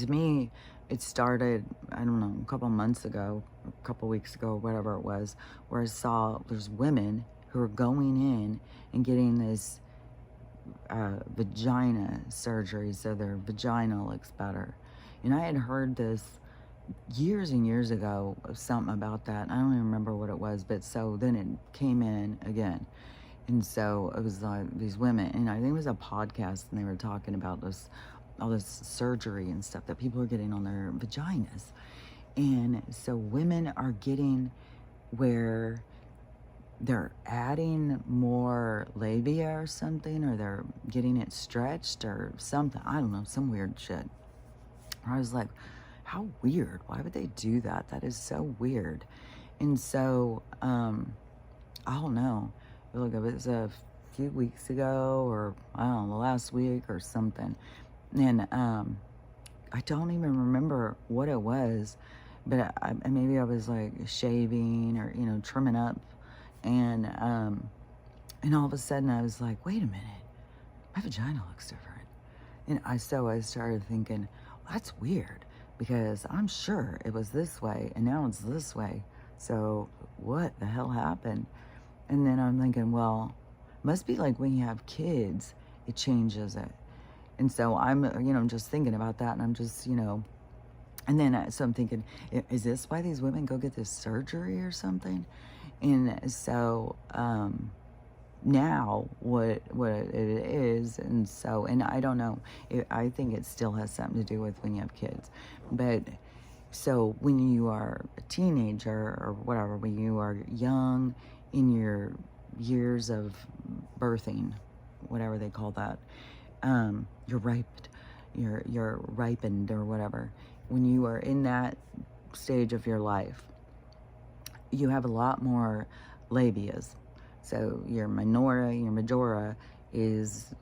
me, it started, I don't know, a couple months ago, a couple weeks ago, whatever it was, where I saw there's women who are going in and getting this vagina surgery so their vagina looks better. And I had heard this years and years ago, something about that. I don't even remember what it was, but so then it came in again. And so it was like these women, and I think it was a podcast, and they were talking about all this surgery and stuff that people are getting on their vaginas. And so women are getting where they're adding more labia or something, or they're getting it stretched or something. I don't know, some weird shit. I was like, how weird. Why would they do that? That is so weird. And so, I don't know. Look, it was a few weeks ago, or I don't know, last week or something. And I don't even remember what it was, but maybe I was like shaving or, trimming up. And all of a sudden I was like, wait a minute, my vagina looks different. And so I started thinking, well, that's weird because I'm sure it was this way and now it's this way. So what the hell happened? And then I'm thinking, well, must be like when you have kids, it changes it. And so I'm, just thinking about that, and I'm just, and then so I'm thinking, is this why these women go get this surgery or something? And so now what it is, and I don't know, I think it still has something to do with when you have kids. But so when you are a teenager or whatever, when you are young in your years of birthing, whatever they call that, you're you're ripened or whatever. When you are in that stage of your life, you have a lot more labias. So your minora, your majora is,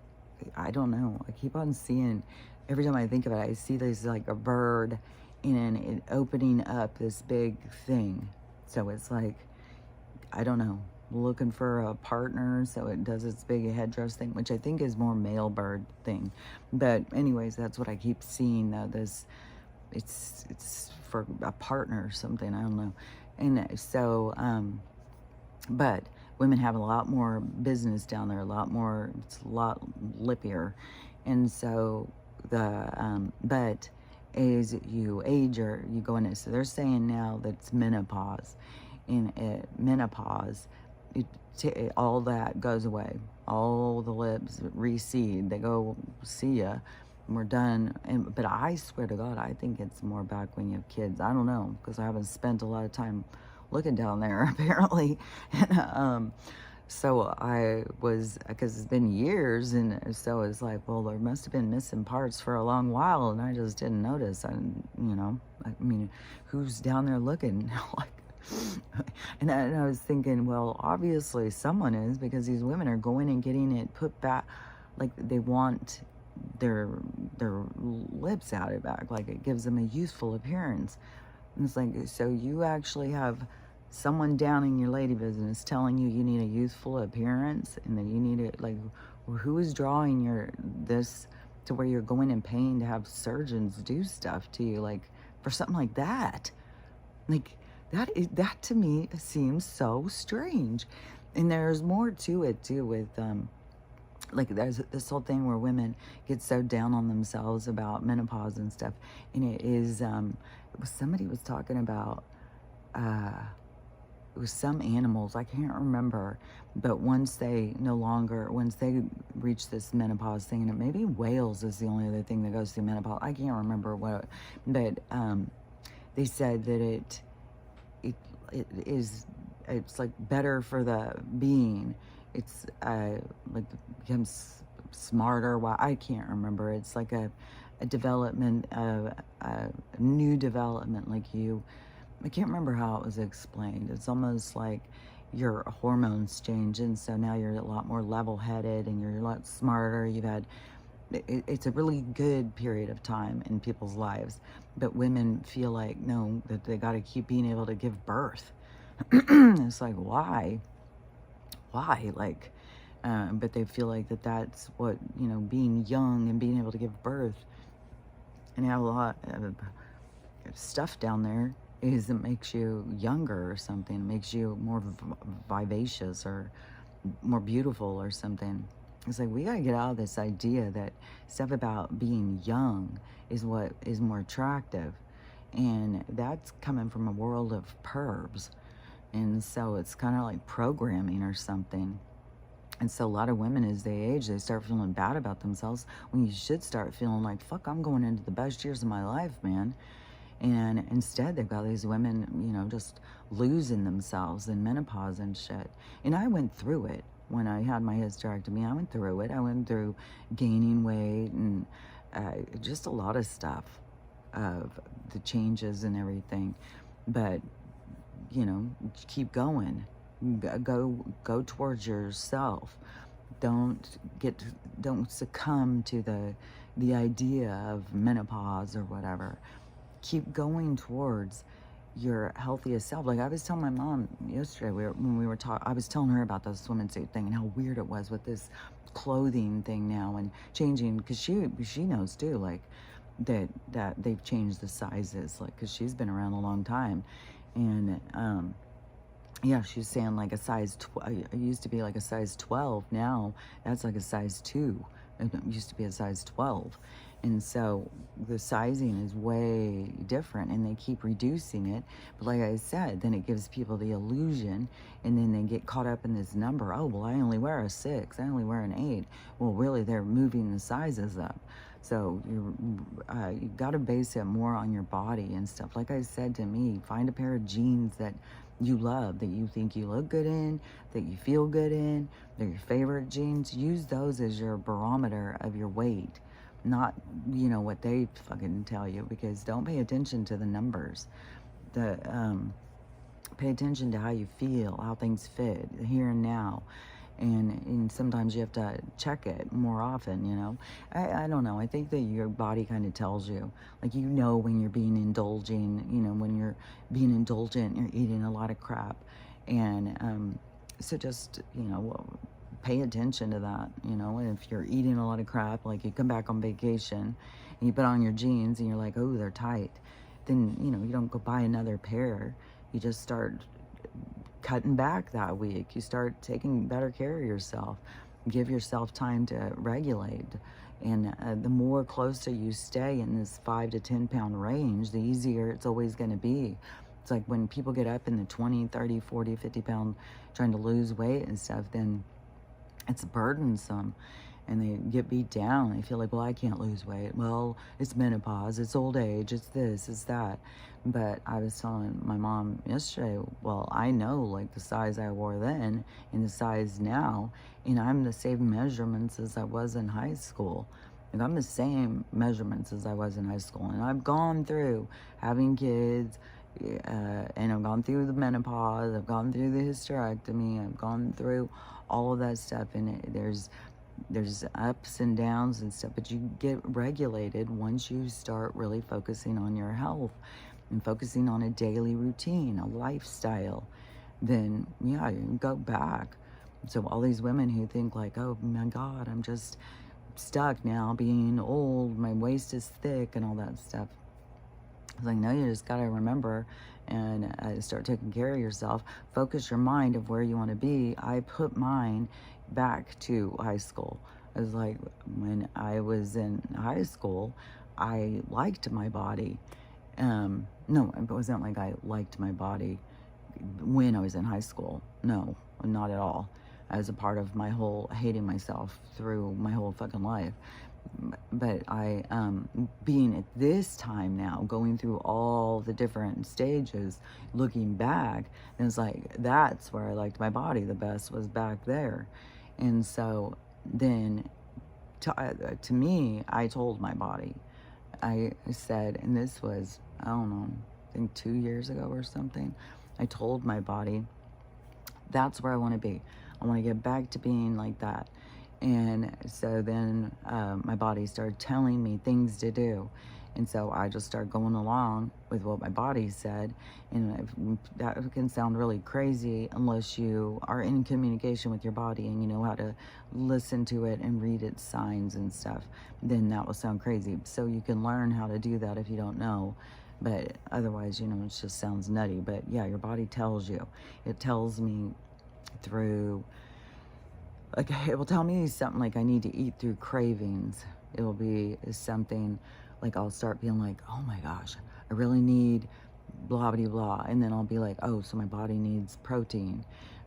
I don't know. I keep on seeing, every time I think of it, I see this like a bird and it opening up this big thing. So it's like, I don't know, looking for a partner, so it does its big headdress thing, which I think is more male bird thing. But anyways, that's what I keep seeing, though. It's for a partner or something, I don't know. And so, but women have a lot more business down there, it's a lot lippier. And so but as you age or you go into, so they're saying now that it's menopause. In menopause, all that goes away. All the lips recede. They go, see ya, and we're done. But I swear to God, I think it's more back when you have kids. I don't know, because I haven't spent a lot of time looking down there, apparently. And so I was, because it's been years, and so it's like, well, there must have been missing parts for a long while, and I just didn't notice. And, I mean, who's down there looking? Like, and I was thinking, well, obviously someone is, because these women are going and getting it put back, like they want their lips added back, like it gives them a youthful appearance. And it's like, so you actually have someone down in your lady business telling you you need a youthful appearance, and that you need it, like, who is drawing this to where you're going and paying to have surgeons do stuff to you, like, for something like that? Like, that to me seems so strange. And there's more to it too, with like, there's this whole thing where women get so down on themselves about menopause and stuff. And it is somebody was talking about it was some animals, I can't remember, but once they reach this menopause thing, and maybe whales is the only other thing that goes through menopause, I can't remember what, but they said that it's like better for the being. It's like becomes smarter. Well, I can't remember. It's like a development, a new development. Like I can't remember how it was explained. It's almost like your hormones change, and so now you're a lot more level-headed and you're a lot smarter. It's a really good period of time in people's lives, but women feel like, no, that they got to keep being able to give birth. It's like, why? Like, but they feel like that's what, being young and being able to give birth and have a lot of stuff down there is, it makes you younger or something. It makes you more vivacious or more beautiful or something. It's like, we gotta get out of this idea that stuff about being young is what is more attractive. And that's coming from a world of pervs. And so it's kind of like programming or something. And so a lot of women, as they age, they start feeling bad about themselves, when you should start feeling like, fuck, I'm going into the best years of my life, man. And instead, they've got these women, just losing themselves in menopause and shit. And I went through it when I had my hysterectomy. I went through it. I went through gaining weight and just a lot of stuff of the changes and everything. But keep going. Go towards yourself. Don't don't succumb to the idea of menopause or whatever. Keep going towards your healthiest self. Like I was telling my mom yesterday, when we were talking, I was telling her about the swimsuit thing and how weird it was with this clothing thing now and changing, because she knows too, like that they've changed the sizes, like because she's been around a long time, and yeah, she's saying like a size it used to be like a size 12. Now that's like a size 2. It used to be a size 12. And so the sizing is way different, and they keep reducing it. But like I said, then it gives people the illusion, and then they get caught up in this number. Oh, well, I only wear a 6. I only wear an 8. Well, really, they're moving the sizes up. So you got to base it more on your body and stuff. Like I said, to me, find a pair of jeans that you love, that you think you look good in, that you feel good in. They're your favorite jeans. Use those as your barometer of your weight, not what they fucking tell you, because don't pay attention to the numbers. Pay attention to how you feel, how things fit here and now. And sometimes you have to check it more often. I don't know. I think that your body kind of tells you, like, when you're being indulging, when you're being indulgent, you're eating a lot of crap. And so just, pay attention to that, and if you're eating a lot of crap, like you come back on vacation and you put on your jeans and you're like, oh, they're tight, then, you don't go buy another pair. You just start cutting back that week. You start taking better care of yourself. Give yourself time to regulate. And the more closer you stay in this 5 to 10 pound range, the easier it's always going to be. It's like when people get up in the 20, 30, 40, 50 pound trying to lose weight and stuff, then it's burdensome, and they get beat down. They feel like, well, I can't lose weight. Well, it's menopause, it's old age, it's this, it's that. But I was telling my mom yesterday, well, I know like the size I wore then and the size now, and I'm the same measurements as I was in high school. And I'm the same measurements as I was in high school. And I've gone through having kids, and I've gone through the menopause, I've gone through the hysterectomy, I've gone through all of that stuff, and there's ups and downs and stuff, but you get regulated once you start really focusing on your health and focusing on a daily routine, a lifestyle. Then yeah, you can go back. So all these women who think like, oh my God, I'm just stuck now being old, my waist is thick and all that stuff. It's like, no, you just got to remember and start taking care of yourself. Focus your mind of where you want to be. I put mine back to high school. It was like when I was in high school, I liked my body. No, it wasn't like I liked my body when I was in high school. No, not at all. As a part of my whole hating myself through my whole fucking life. But I, being at this time now, going through all the different stages, looking back, and it's like, that's where I liked my body the best, was back there. And so then, to me, I told my body, I said, and this was, I don't know, I think 2 years ago or something, I told my body, that's where I want to be. I want to get back to being like that. And so then my body started telling me things to do. And so I just started going along with what my body said. And that can sound really crazy unless you are in communication with your body and you know how to listen to it and read its signs and stuff. Then that will sound crazy. So you can learn how to do that if you don't know. But otherwise, it just sounds nutty. But yeah, your body tells you. It tells me through... like, it will tell me something like I need to eat through cravings. It will be something like I'll start being like, oh my gosh, I really need blah, blah, blah. And then I'll be like, oh, so my body needs protein,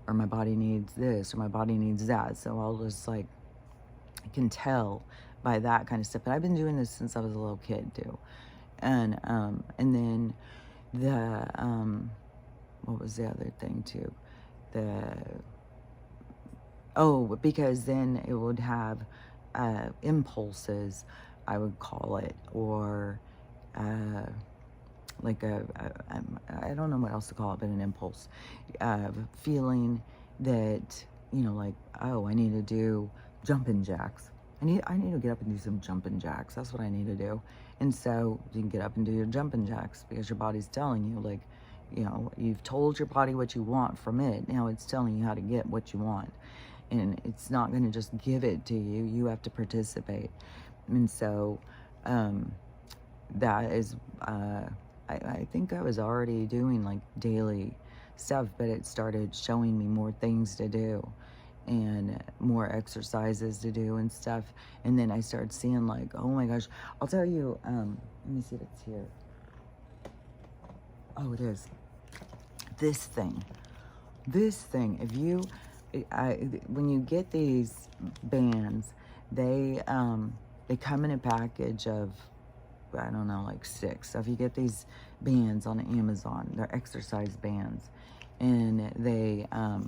or my body needs this, or my body needs that. So I'll just like, I can tell by that kind of stuff. But I've been doing this since I was a little kid too. And then what was the other thing too? Because then it would have impulses, I would call it, or like I don't know what else to call it, but an impulse, feeling that, you know, like, oh, I need to do jumping jacks. I need to get up and do some jumping jacks. That's what I need to do. And so you can get up and do your jumping jacks because your body's telling you, like, you know, you've told your body what you want from it. Now it's telling you how to get what you want. And it's not going to just give it to you. You have to participate. And so that is, I think I was already doing like daily stuff, but it started showing me more things to do and more exercises to do and stuff. And then I started seeing like, oh my gosh, I'll tell you, let me see if it's here. Oh, it is. This thing, if you, when you get these bands, they come in a package of, I don't know, like 6. So if you get these bands on Amazon, they're exercise bands, and they, I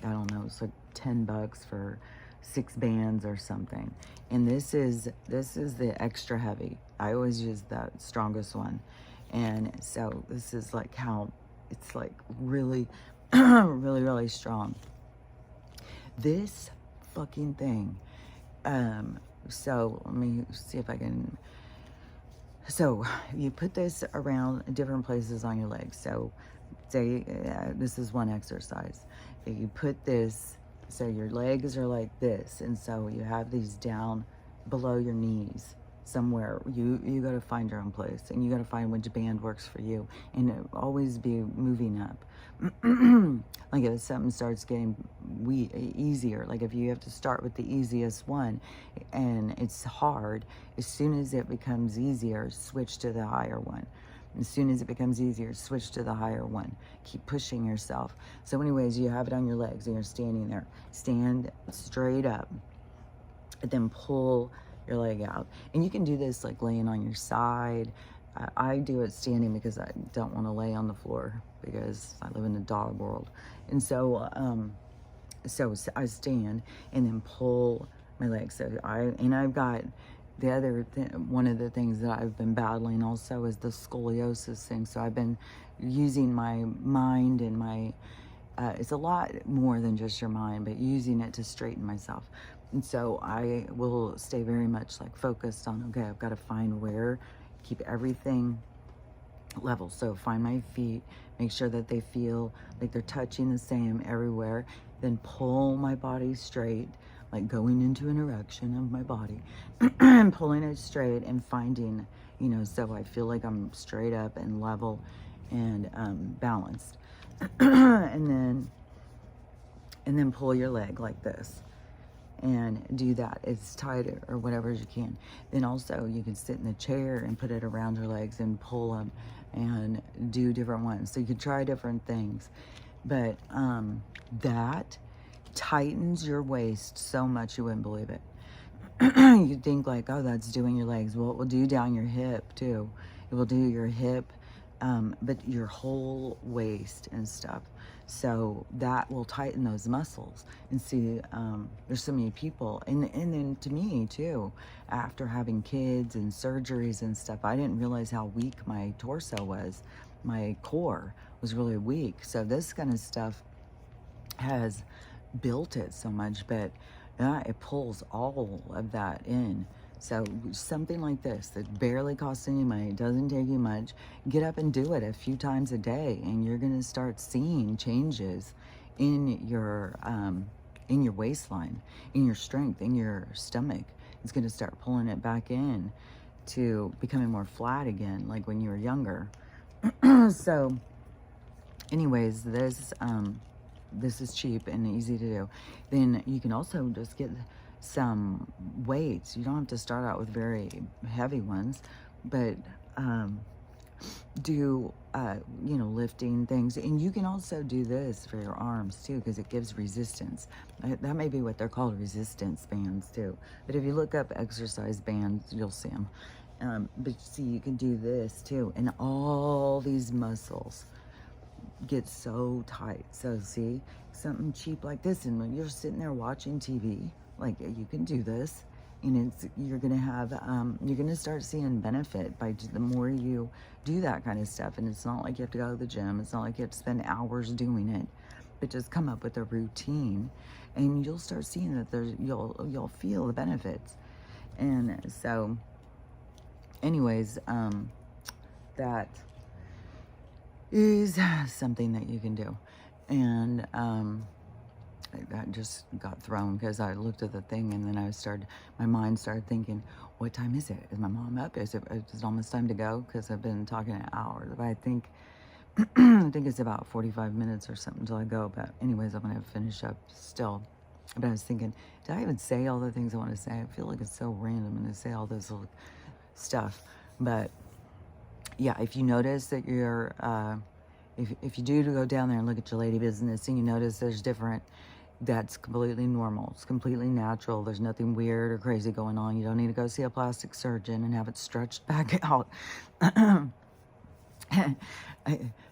don't know, it's like $10 for 6 bands or something. And this is the extra heavy. I always use that strongest one. And so this is like how it's like really, really strong. This fucking thing. So let me see if I can. So you put this around different places on your legs. So say this is one exercise. You put this, so your legs are like this, and so you have these down below your knees somewhere. You got to find your own place, and you got to find which band works for you, and always be moving up. Like if something starts getting easier, like if you have to start with the easiest one and it's hard, as soon as it becomes easier, switch to the higher one. As soon as it becomes easier, switch to the higher one. Keep pushing yourself. So anyways, you have it on your legs and you're standing there. Stand straight up and then pull your leg out. And you can do this like laying on your side. I do it standing because I don't want to lay on the floor because I live in the dog world. And so, so I stand and then pull my legs. So I've got the other one of the things that I've been battling also is the scoliosis thing. So I've been using my mind and my, it's a lot more than just your mind, but using it to straighten myself. And so I will stay very much like focused on, okay, I've got to find where, keep everything level. So find my feet, make sure that they feel like they're touching the same everywhere, then pull my body straight, like going into an erection of my body and pulling it straight and finding, you know, so I feel like I'm straight up and level and balanced. and then pull your leg like this and do that as tight or whatever as you can. Then also you can sit in the chair and put it around your legs and pull them and do different ones. So you can try different things, but that tightens your waist so much you wouldn't believe it. You'd think like, oh, that's doing your legs. Well, it will do down your hip too. It will do your hip, but your whole waist and stuff. So that will tighten those muscles. And see, there's so many people, and then to me too, after having kids and surgeries and stuff, I didn't realize how weak my torso was. My core was really weak. So this kind of stuff has built it so much, but it pulls all of that in. So something like this that barely costs any money, doesn't take you much, get up and do it a few times a day, and you're going to start seeing changes in your waistline, in your strength, in your stomach. It's going to start pulling it back in to becoming more flat again, like when you were younger. So anyways, this is cheap and easy to do. Then you can also just get some weights. You don't have to start out with very heavy ones, but do you know, lifting things. And you can also do this for your arms too, because it gives resistance. That may be what they're called, resistance bands too. But if you look up exercise bands, you'll see them. But see, you can do this too, and all these muscles get so tight. So see, something cheap like this, and when you're sitting there watching TV, like, you can do this And you're gonna have you're gonna start seeing benefit by the more you do that kind of stuff. And it's not like you have to go to the gym. It's not like you have to spend hours doing it, but just come up with a routine, and you'll start seeing that you'll feel the benefits. And so, anyways, that is something that you can do. And I just got thrown because I looked at the thing, and then my mind started thinking, what time is it? Is my mom up? Is it almost time to go? Because I've been talking an hour. But I think it's about 45 minutes or something until I go. But anyways, I'm going to finish up still. But I was thinking, did I even say all the things I want to say? I feel like it's so random and to say all this little stuff. But yeah, if you notice that you're, if you do go down there and look at your lady business and you notice there's different, that's completely normal. It's completely natural. There's nothing weird or crazy going on. You don't need to go see a plastic surgeon and have it stretched back out. To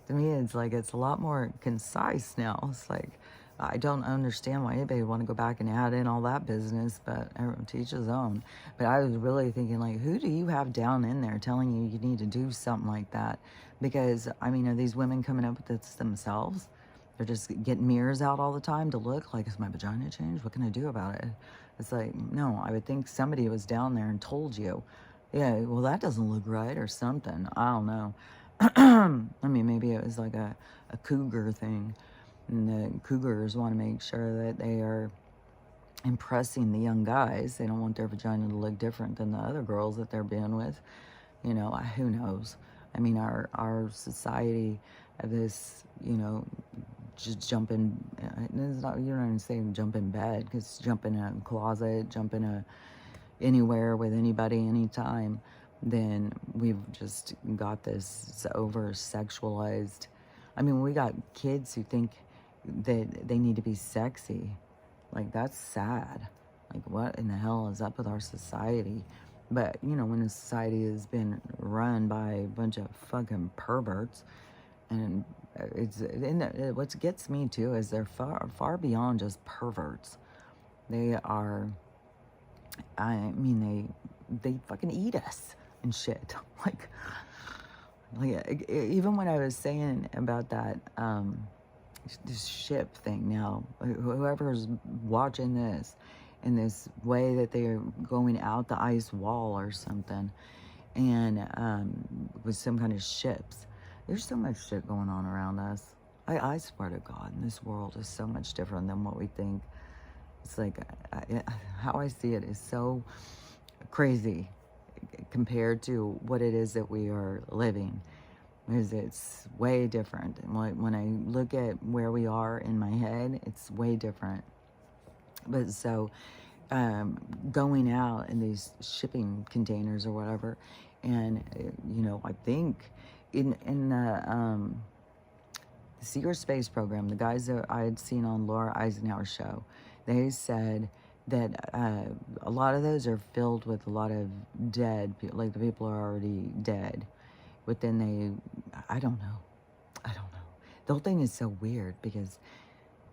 me, it's like, it's a lot more concise now. It's like, I don't understand why anybody would want to go back and add in all that business, but everyone to each his own. But I was really thinking, like, who do you have down in there telling you need to do something like that? Because, I mean, are these women coming up with this themselves? They're just getting mirrors out all the time to look like, is my vagina changed? What can I do about it? It's like, no, I would think somebody was down there and told you, yeah, well, that doesn't look right or something. I don't know. I mean, maybe it was like a cougar thing. And the cougars want to make sure that they are impressing the young guys. They don't want their vagina to look different than the other girls that they're being with. You know, who knows? I mean, our society of this, you know, just jump in, it's not, you're not even saying jump in bed, because jump in a closet, jump in anywhere with anybody, anytime, then we've just got this over sexualized. I mean, we got kids who think that they need to be sexy. Like, that's sad. Like, what in the hell is up with our society? But, you know, when a society has been run by a bunch of fucking perverts, and what gets me too is they're far beyond just perverts. They are, I mean, they fucking eat us and shit. Like even when I was saying about that, this ship thing now, whoever's watching this, in this way that they are going out the ice wall or something, and with some kind of ships. There's so much shit going on around us. I swear to God, this world is so much different than what we think. It's like, how I see it is so crazy compared to what it is that we are living. Because it's way different. And when I look at where we are in my head, it's way different. But so, going out in these shipping containers or whatever, and you know, I think in the Secret Space Program, the guys that I had seen on Laura Eisenhower's show, they said that a lot of those are filled with a lot of dead people, like the people are already dead. But then I don't know. The whole thing is so weird because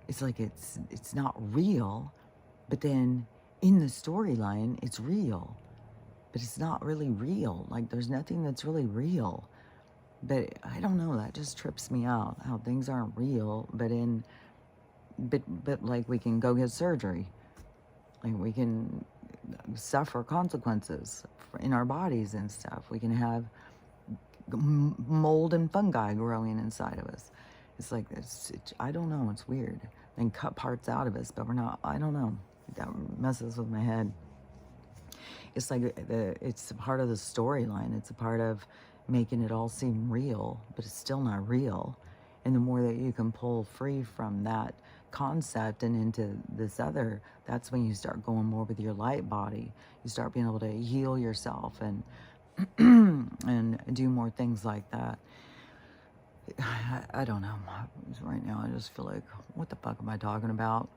it's like it's not real, but then in the storyline, it's real. But it's not really real. Like, there's nothing that's really real. But I don't know, that just trips me out, how things aren't real, but like, we can go get surgery. Like, we can suffer consequences in our bodies and stuff. We can have mold and fungi growing inside of us. It's like, I don't know, it's weird. And cut parts out of us, but we're not, I don't know. That messes with my head. It's like, it's a part of the storyline. It's a part of making it all seem real, but it's still not real. And the more that you can pull free from that concept and into this other, that's when you start going more with your light body. You start being able to heal yourself and and do more things like that. I don't know. Right now, I just feel like, what the fuck am I talking about?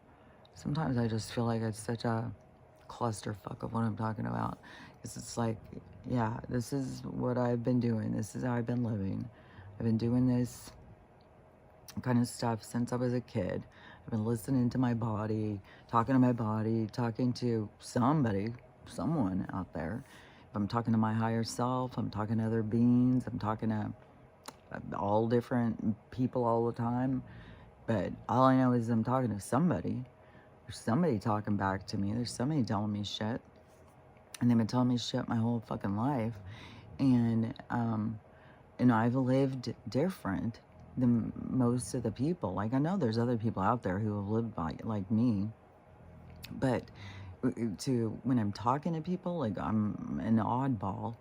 Sometimes I just feel like it's such a clusterfuck of what I'm talking about. Because it's like, yeah, this is what I've been doing. This is how I've been living. I've been doing this kind of stuff since I was a kid. I've been listening to my body, talking to somebody, someone out there. If I'm talking to my higher self, I'm talking to other beings, I'm talking to all different people all the time. But all I know is I'm talking to somebody. There's somebody talking back to me. There's somebody telling me shit. And they've been telling me shit my whole fucking life. And I've lived different than most of the people. Like, I know there's other people out there who have lived like me. But when I'm talking to people, like, I'm an oddball.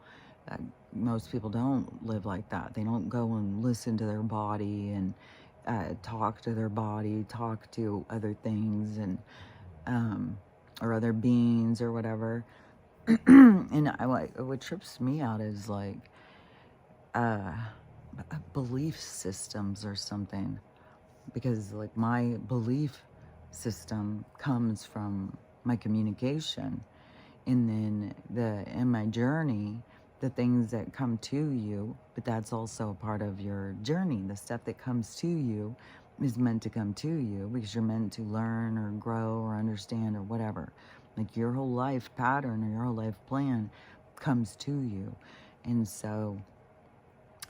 Most people don't live like that. They don't go and listen to their body and talk to their body, talk to other things, and or other beings or whatever. And what trips me out is like belief systems or something, because like my belief system comes from my communication, and then in my journey, the things that come to you, but that's also a part of your journey. The stuff that comes to you is meant to come to you because you're meant to learn or grow or understand or whatever. Like, your whole life pattern or your whole life plan comes to you. And so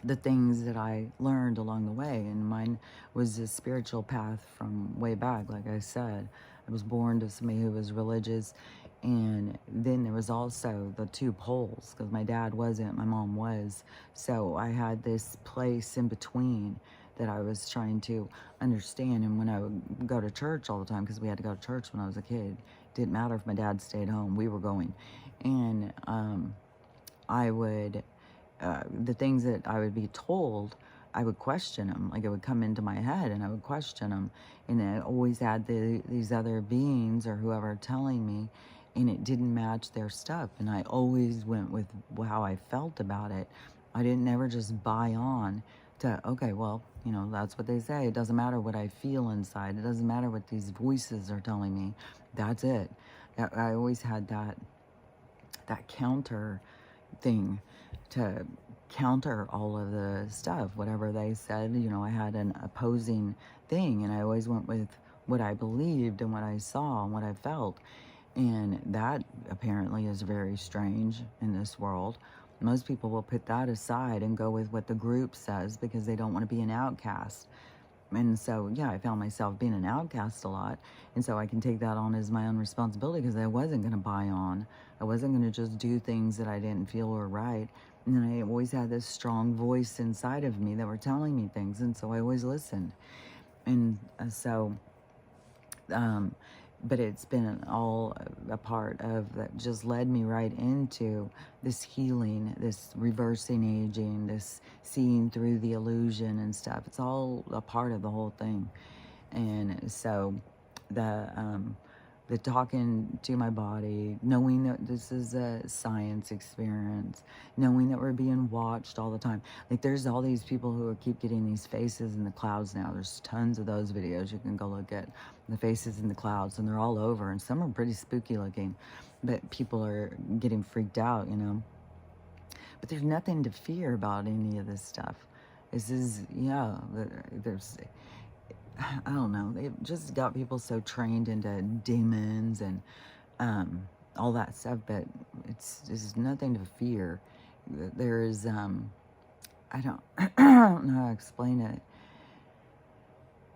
the things that I learned along the way, and mine was a spiritual path from way back. Like I said, I was born to somebody who was religious, and then there was also the two poles, because my dad wasn't, my mom was. So I had this place in between that I was trying to understand. And when I would go to church all the time, because we had to go to church when I was a kid, didn't matter if my dad stayed home, we were going. And I would the things that I would be told, I would question them. Like, it would come into my head and I would question them. And I always had these other beings or whoever telling me, and it didn't match their stuff. And I always went with how I felt about it. I didn't ever just buy on to, okay, well, you know, that's what they say. It doesn't matter what I feel inside. It doesn't matter what these voices are telling me. That's it. I always had that counter thing to counter all of the stuff. Whatever they said, you know, I had an opposing thing, and I always went with what I believed and what I saw and what I felt. And that apparently is very strange in this world. Most people will put that aside and go with what the group says because they don't want to be an outcast. And so, yeah, I found myself being an outcast a lot. And so I can take that on as my own responsibility, because I wasn't going to buy on. I wasn't going to just do things that I didn't feel were right. And then I always had this strong voice inside of me that were telling me things. And so I always listened. And but it's been all a part of that just led me right into this healing, this reversing aging, this seeing through the illusion and stuff. It's all a part of the whole thing. And so the talking to my body, knowing that this is a science experience, knowing that we're being watched all the time. Like, there's all these people who keep getting these faces in the clouds now. There's tons of those videos. You can go look at the faces in the clouds, and they're all over, and some are pretty spooky looking, but people are getting freaked out, you know. But there's nothing to fear about any of this stuff. This is, yeah, there's, I don't know, they've just got people so trained into demons and all that stuff, but there's nothing to fear. There's, I don't, I don't know how to explain it,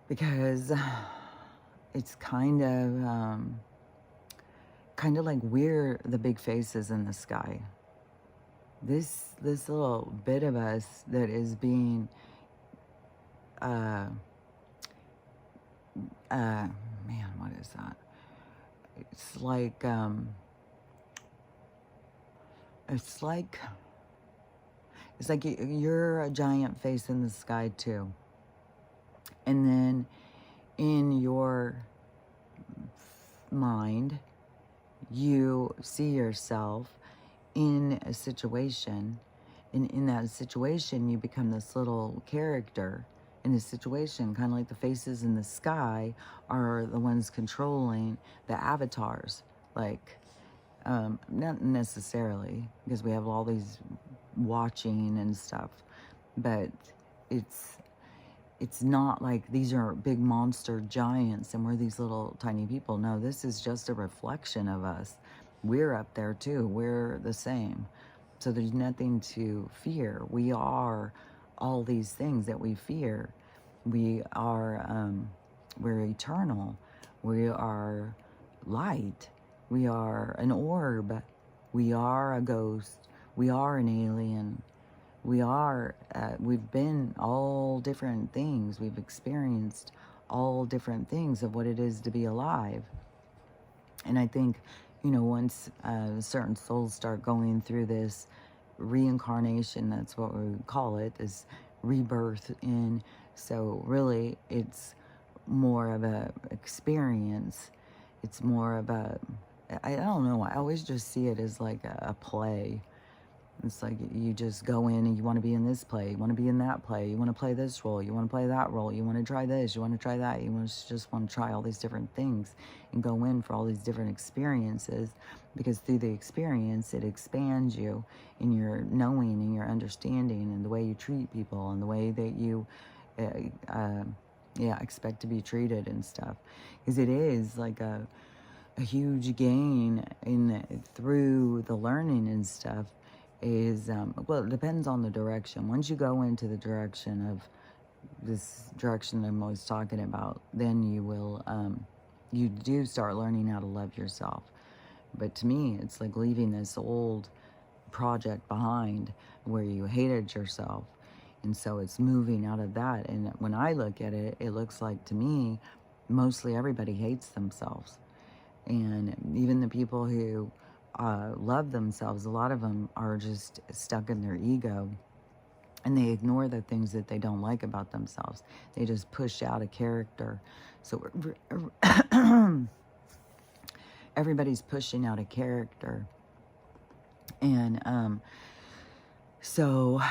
because it's kind of like we're the big faces in the sky. This little bit of us that is being, man, what is that? It's like, it's like you're a giant face in the sky too. And then in your mind, you see yourself in a situation, and in that situation, you become this little character in a situation, kind of like the faces in the sky are the ones controlling the avatars. Like, not necessarily, because we have all these watching and stuff, but it's not like these are big monster giants and we're these little tiny people. No, this is just a reflection of us. we're up there too. We're the same. So there's nothing to fear. We are all these things that we fear. We are, we're eternal. We are light. We are an orb. We are a ghost. We are an alien. We are, we've been all different things. We've experienced all different things of what it is to be alive. And I think, you know, once certain souls start going through this reincarnation, that's what we call it, this rebirth in. So really, it's more of a experience. It's more of a, I don't know, I always just see it as like a play. It's like you just go in and you want to be in this play, you want to be in that play, you want to play this role, you want to play that role, you want to try this, you want to try that, just want to try all these different things and go in for all these different experiences, because through the experience it expands you in your knowing and your understanding and the way you treat people and the way that you expect to be treated and stuff. Because it is like a huge gain through the learning and stuff. Is well, it depends on the direction. Once you go into the direction of this direction that I'm always talking about, then you will you do start learning how to love yourself. But to me, it's like leaving this old project behind where you hated yourself, and so it's moving out of that. And when I look at it, it looks like to me mostly everybody hates themselves, and even the people who love themselves, a lot of them are just stuck in their ego, and they ignore the things that they don't like about themselves. They just push out a character. So everybody's pushing out a character. And so,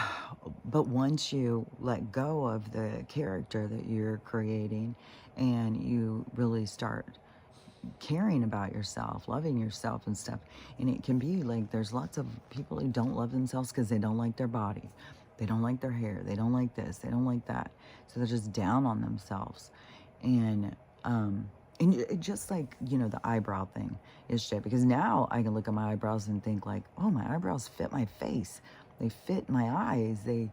but once you let go of the character that you're creating and you really start caring about yourself, loving yourself and stuff. And it can be like there's lots of people who don't love themselves because they don't like their body. They don't like their hair. They don't like this. They don't like that. So they're just down on themselves. And it just like, you know, the eyebrow thing is shit. Because now I can look at my eyebrows and think like, oh, my eyebrows fit my face. They fit my eyes. They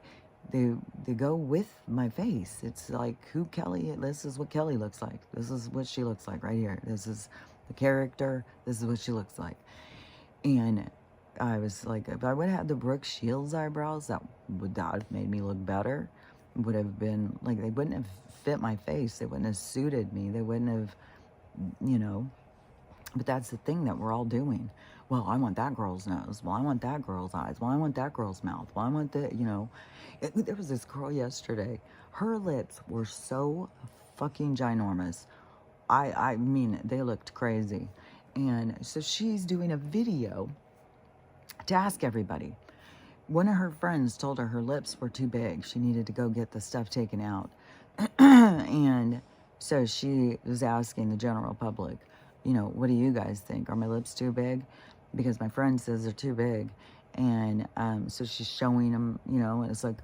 go with my face. It's like who Kelly, this is what Kelly looks like. This is what she looks like right here. This is the character. This is what she looks like. And I was like, if I would have had the Brooke Shields eyebrows, that would have made me look better. It would have been like, they wouldn't have fit my face. They wouldn't have suited me. They wouldn't have, you know. But that's the thing that we're all doing. Well, I want that girl's nose. Well, I want that girl's eyes. Well, I want that girl's mouth. Well, I want that, you know. There was this girl yesterday. Her lips were so fucking ginormous. I mean, they looked crazy. And so she's doing a video to ask everybody. One of her friends told her lips were too big. She needed to go get the stuff taken out. And so she was asking the general public, you know, what do you guys think? Are my lips too big? Because my friend says they're too big. And so she's showing them, you know, and it's like,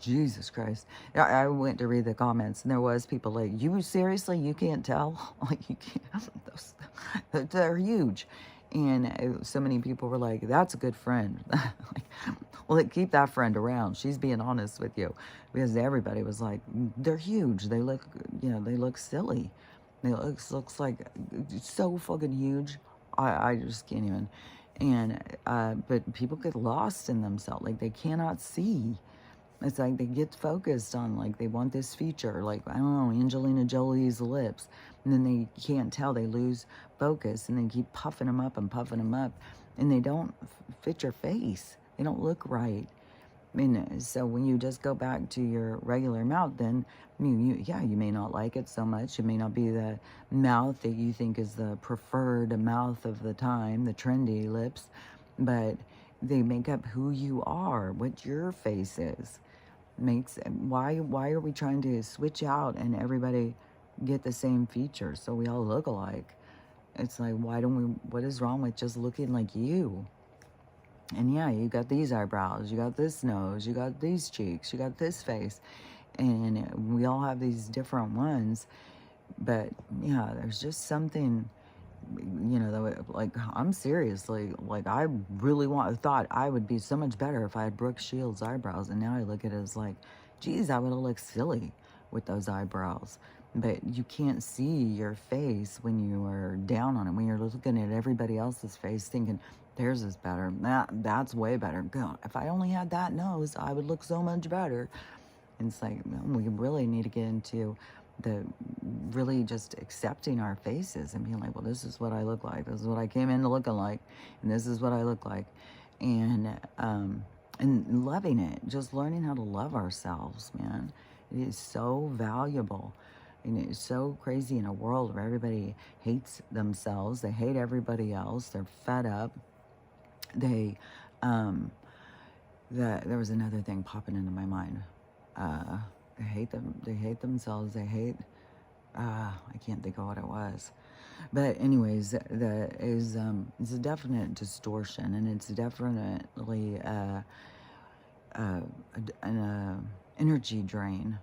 Jesus Christ. I went to read the comments, and there was people like, you seriously, you can't tell? Like, you can't, they're huge. And so many people were like, that's a good friend. Like, well, keep that friend around. She's being honest with you. Because everybody was like, they're huge. They look, you know, they look silly. They looks like so fucking huge. I just can't even. And, but people get lost in themselves. Like, they cannot see. It's like they get focused on, like, they want this feature. Like, I don't know, Angelina Jolie's lips. And then they can't tell. They lose focus. And they keep puffing them up and puffing them up. And they don't fit your face. They don't look right. I mean, so when you just go back to your regular mouth, then, I mean, you may not like it so much. It may not be the mouth that you think is the preferred mouth of the time, the trendy lips. But they make up who you are, what your face is. Why are we trying to switch out and everybody get the same features so we all look alike? It's like, what is wrong with just looking like you? And yeah, you got these eyebrows, you got this nose, you got these cheeks, you got this face, and we all have these different ones. But yeah, there's just something you know, like, I'm seriously, like, I really thought I would be so much better if I had Brooke Shields eyebrows. And now I look at it as like, geez, I would have looked silly with those eyebrows. But you can't see your face when you are down on it, when you're looking at everybody else's face thinking, theirs is better. That's way better. God, if I only had that nose, I would look so much better. And it's like, we really need to get into the really just accepting our faces and being like, well, this is what I look like. This is what I came into looking like. And this is what I look like. And loving it, just learning how to love ourselves, man. It is so valuable. And it's so crazy in a world where everybody hates themselves. They hate everybody else. They're fed up. They, there was another thing popping into my mind. They hate them. They hate themselves. They hate. I can't think of what it was. But anyways, it's a definite distortion, and it's definitely an energy drain.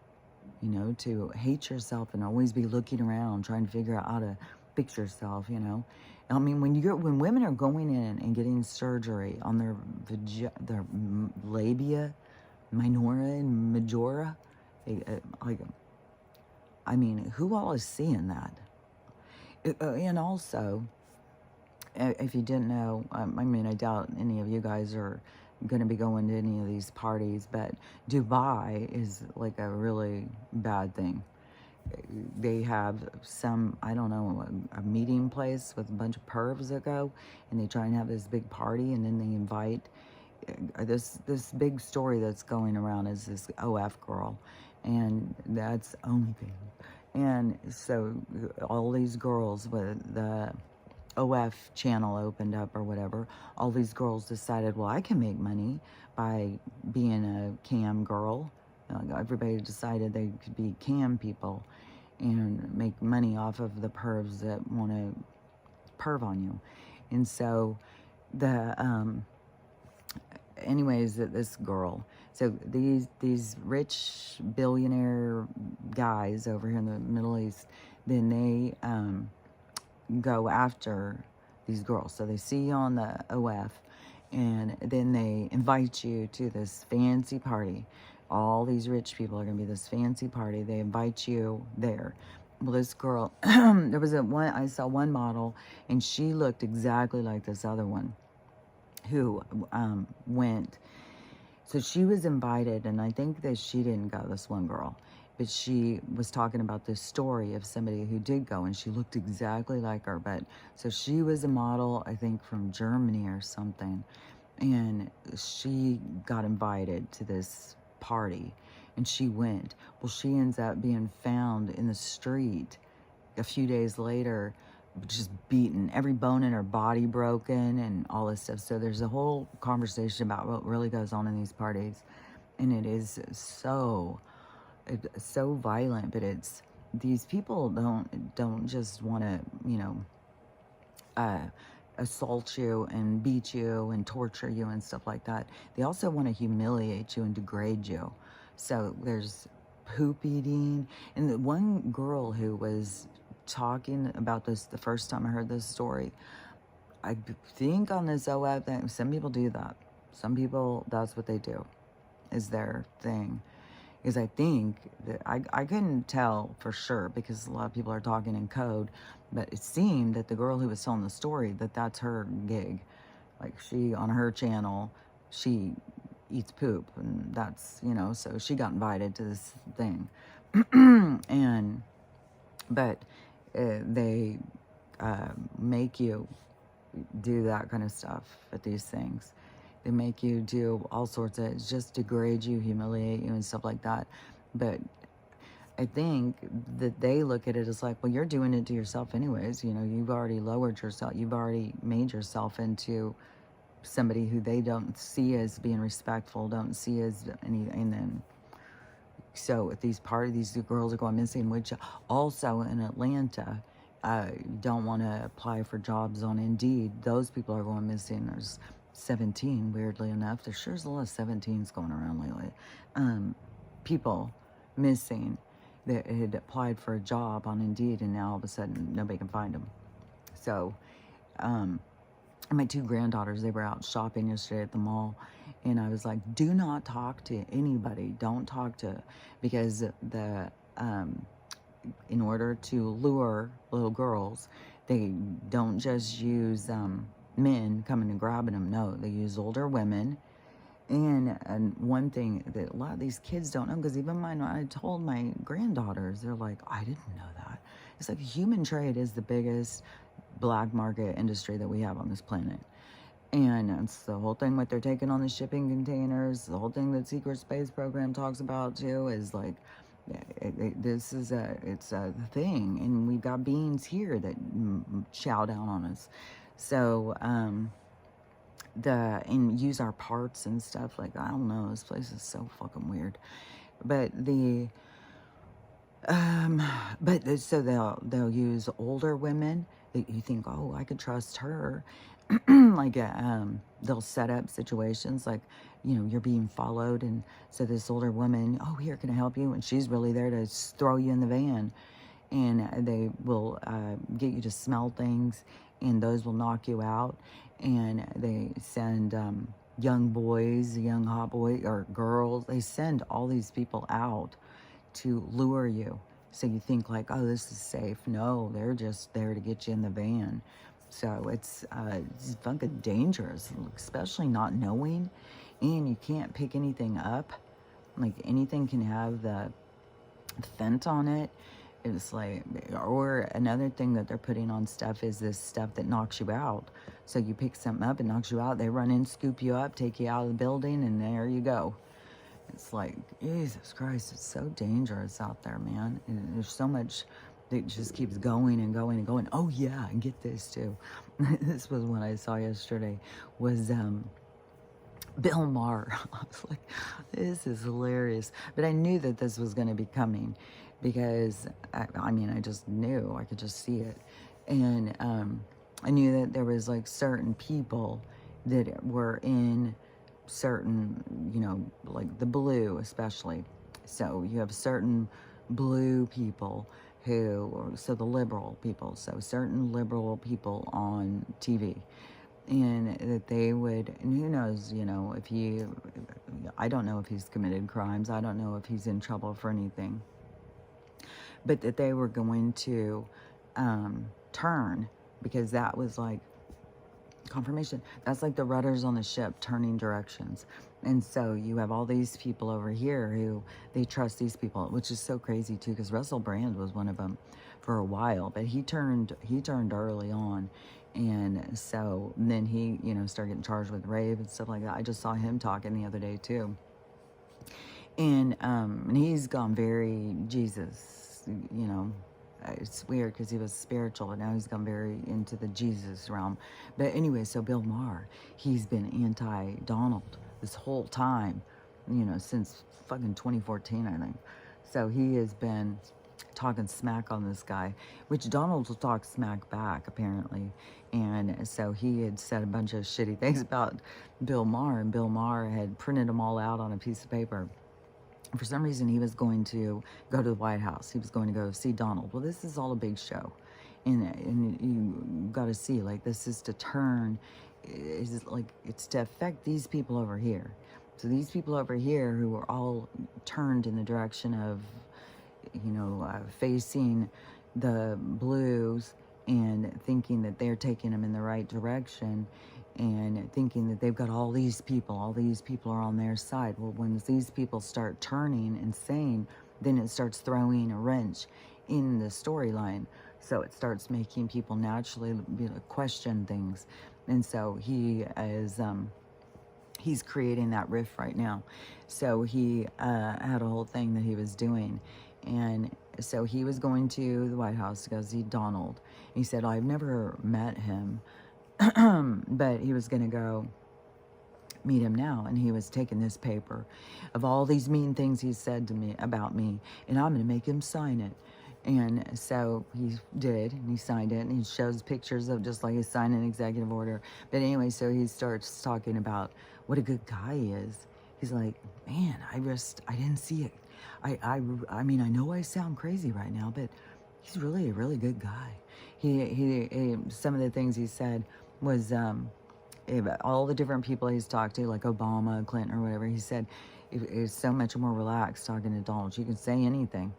You know, to hate yourself and always be looking around trying to figure out how to fix yourself. You know, I mean, when women are going in and getting surgery on their labia minora and majora, like, I mean, who all is seeing that? And also, if you didn't know, I mean, I doubt any of you guys are going to be going to any of these parties, but Dubai is like a really bad thing. They have some, I don't know, a meeting place with a bunch of pervs that go, and they try and have this big party, and then they invite this big story that's going around is this OF girl, and that's OnlyFans. And so all these girls, with the OF channel opened up or whatever, all these girls decided, well, I can make money by being a cam girl. Everybody decided they could be cam people and make money off of the pervs that want to perv on you. And so anyways, this girl, so these rich billionaire guys over here in the Middle East, then they go after these girls. So they see you on the OF, and then they invite you to this fancy party. All these rich people are going to be this fancy party. They invite you there. Well, this girl, there was I saw one model, and she looked exactly like this other one who went. So she was invited, and I think that she didn't go, this one girl, but she was talking about this story of somebody who did go, and she looked exactly like her. But so she was a model, I think, from Germany or something, and she got invited to this party, and she went. Well, she ends up being found in the street a few days later, just beaten, every bone in her body broken, and all this stuff. So there's a whole conversation about what really goes on in these parties, and it is so violent. But it's, these people don't just want to, you know, assault you and beat you and torture you and stuff like that. They also want to humiliate you and degrade you. So there's poop eating. And the one girl who was talking about this the first time I heard this story, I think on this OF thing, some people do that. Some people, that's what they do, is their thing. Because I think that I couldn't tell for sure, because a lot of people are talking in code, but it seemed that the girl who was telling the story, that's her gig. Like, she, on her channel, she eats poop, and that's, you know, so she got invited to this thing. But they make you do that kind of stuff at these things. They make you do all sorts of, just degrade you, humiliate you, and stuff like that. But I think that they look at it as like, well, you're doing it to yourself anyways. You know, you've already lowered yourself. You've already made yourself into somebody who they don't see as being respectful, don't see as any. And then, so at these parties, these girls are going missing, which also in Atlanta, don't want to apply for jobs on Indeed. Those people are going missing. There's 17, weirdly enough. There sure is a lot of 17s going around lately. People missing that had applied for a job on Indeed, and now all of a sudden nobody can find them. So, um, my two granddaughters, they were out shopping yesterday at the mall, and I was like, do not talk to anybody. Don't talk to, because um, in order to lure little girls, they don't just use men coming and grabbing them. No, they use older women. And one thing that a lot of these kids don't know, because even mine, I told my granddaughters, they're like, I didn't know that. It's like human trade is the biggest black market industry that we have on this planet. And it's the whole thing what they're taking on the shipping containers. The whole thing that Secret Space Program talks about too is like, this is it's a thing, and we've got beings here that chow down on us. So and use our parts and stuff. Like, I don't know, this place is so fucking weird. But so they'll use older women that you think, oh, I could trust her. Like they'll set up situations like, you're being followed, and so this older woman, oh, here, can I help you? And she's really there to throw you in the van, and they will get you to smell things, and those will knock you out. And they send young boys, young hot boys or girls, they send all these people out to lure you. So you think like, oh, this is safe. No, they're just there to get you in the van. So it's fucking dangerous, especially not knowing. And you can't pick anything up. Like, anything can have the scent on it. It's like, or another thing that they're putting on stuff is this stuff that knocks you out. So you pick something up, it knocks you out. They run in, scoop you up, take you out of the building, and there you go. It's like, Jesus Christ, it's so dangerous out there, man. And there's so much that just keeps going and going and going. Oh yeah, and get this too. This was what I saw yesterday, was Bill Maher. I was like, this is hilarious. But I knew that this was going to be coming, because I mean, I just knew, I could just see it. And I knew that there was like certain people that were in certain, like the blue especially. So you have certain blue people so the liberal people, so certain liberal people on TV, and that they would, and who knows, if I don't know if he's committed crimes, I don't know if he's in trouble for anything, but that they were going to turn, because that was like confirmation. That's like the rudders on the ship turning directions. And so you have all these people over here who they trust these people, which is so crazy too, because Russell Brand was one of them for a while, but he turned early on. And so then he, started getting charged with rape and stuff like that. I just saw him talking the other day too. And he's gone very Jesus, it's weird because he was spiritual, and now he's gone very into the Jesus realm. But anyway, so Bill Maher, he's been anti-Donald this whole time, since fucking 2014, I think. So he has been talking smack on this guy, which Donald will talk smack back, apparently. And so he had said a bunch of shitty things about Bill Maher, and Bill Maher had printed them all out on a piece of paper. For some reason, he was going to go to the White House. He was going to go see Donald. Well, this is all a big show. And you got to see, like, this is to turn, it's to affect these people over here. So these people over here who are all turned in the direction of, facing the blues and thinking that they're taking them in the right direction, and thinking that they've got all these people are on their side. Well, when these people start turning and saying, then it starts throwing a wrench in the storyline. So it starts making people naturally question things. And so he is, he's creating that rift right now. So he had a whole thing that he was doing. And so he was going to the White House to go see Donald. He said, I've never met him. But he was going to go meet him now, and he was taking this paper of all these mean things he said to me about me, and I'm going to make him sign it. And so he did, and he signed it, and he shows pictures of just like he signed an executive order. But anyway, so he starts talking about what a good guy he is. He's like, man, I didn't see it. I mean, I know I sound crazy right now, but he's really a really good guy. he some of the things he said was all the different people he's talked to, like Obama, Clinton, or whatever. He said it's so much more relaxed talking to Donald. You can say anything,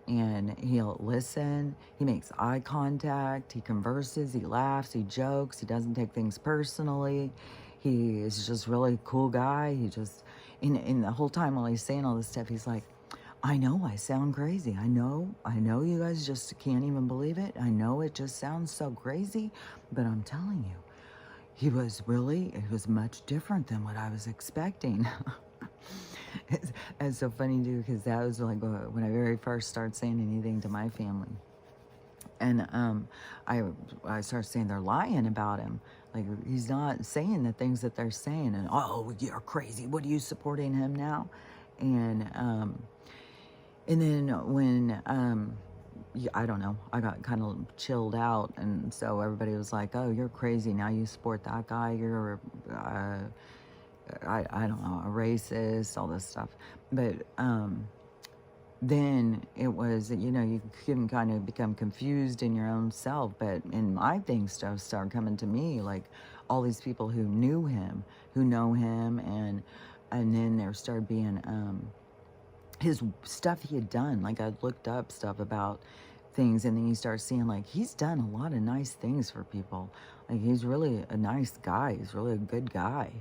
and he'll listen. He makes eye contact. He converses. He laughs. He jokes. He doesn't take things personally. He is just really cool guy. He just in the whole time while he's saying all this stuff, he's like, I know I sound crazy. I know you guys just can't even believe it. I know it just sounds so crazy, but I'm telling you, it was much different than what I was expecting. It's so funny too, because that was like when I very first started saying anything to my family. And I started saying they're lying about him. Like, he's not saying the things that they're saying. And, oh, you're crazy. What are you supporting him now? And then when, I don't know, I got kind of chilled out. And so everybody was like, oh, you're crazy. Now you support that guy. You're, I don't know, a racist, all this stuff. But then it was, you can kind of become confused in your own self. But in my things stuff started coming to me, like all these people who knew him, who know him. And then there started being his stuff he had done. Like, I looked up stuff about things, and then you start seeing, like, he's done a lot of nice things for people. Like, he's really a nice guy. He's really a good guy.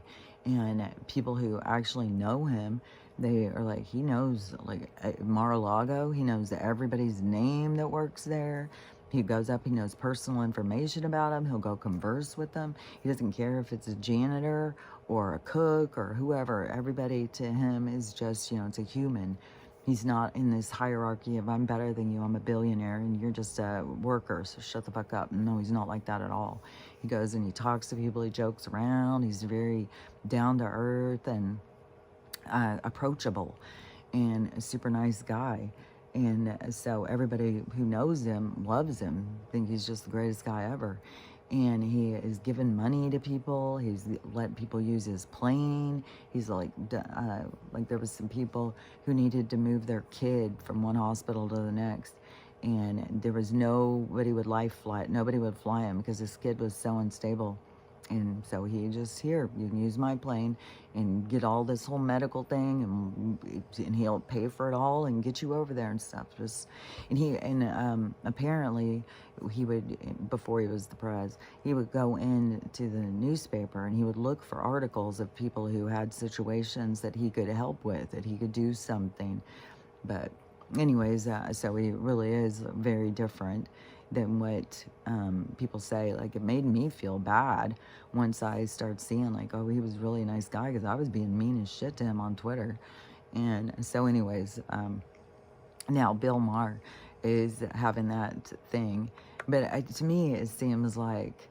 And people who actually know him, they are like, he knows, like, at Mar-a-Lago, he knows everybody's name that works there. He goes up, he knows personal information about them. He'll go converse with them. He doesn't care if it's a janitor or a cook or whoever. Everybody to him is just, it's a human. He's not in this hierarchy of, I'm better than you, I'm a billionaire, and you're just a worker, so shut the fuck up. No, he's not like that at all. He goes and he talks to people, he jokes around, he's very down to earth and approachable, and a super nice guy. And so everybody who knows him loves him, think he's just the greatest guy ever. And he is giving money to people. He's let people use his plane. He's like there was some people who needed to move their kid from one hospital to the next, and there was nobody would nobody would fly him because his kid was so unstable. And so he just, here, you can use my plane and get all this whole medical thing, and he'll pay for it all and get you over there and stuff. Apparently he would, before he was the prez, he would go into the newspaper and he would look for articles of people who had situations that he could help with, that he could do something. But anyways, so he really is very different than what people say. Like, it made me feel bad once I started seeing, like, oh, he was really a nice guy, because I was being mean as shit to him on Twitter. And so anyways, now Bill Maher is having that thing. But to me, it seems like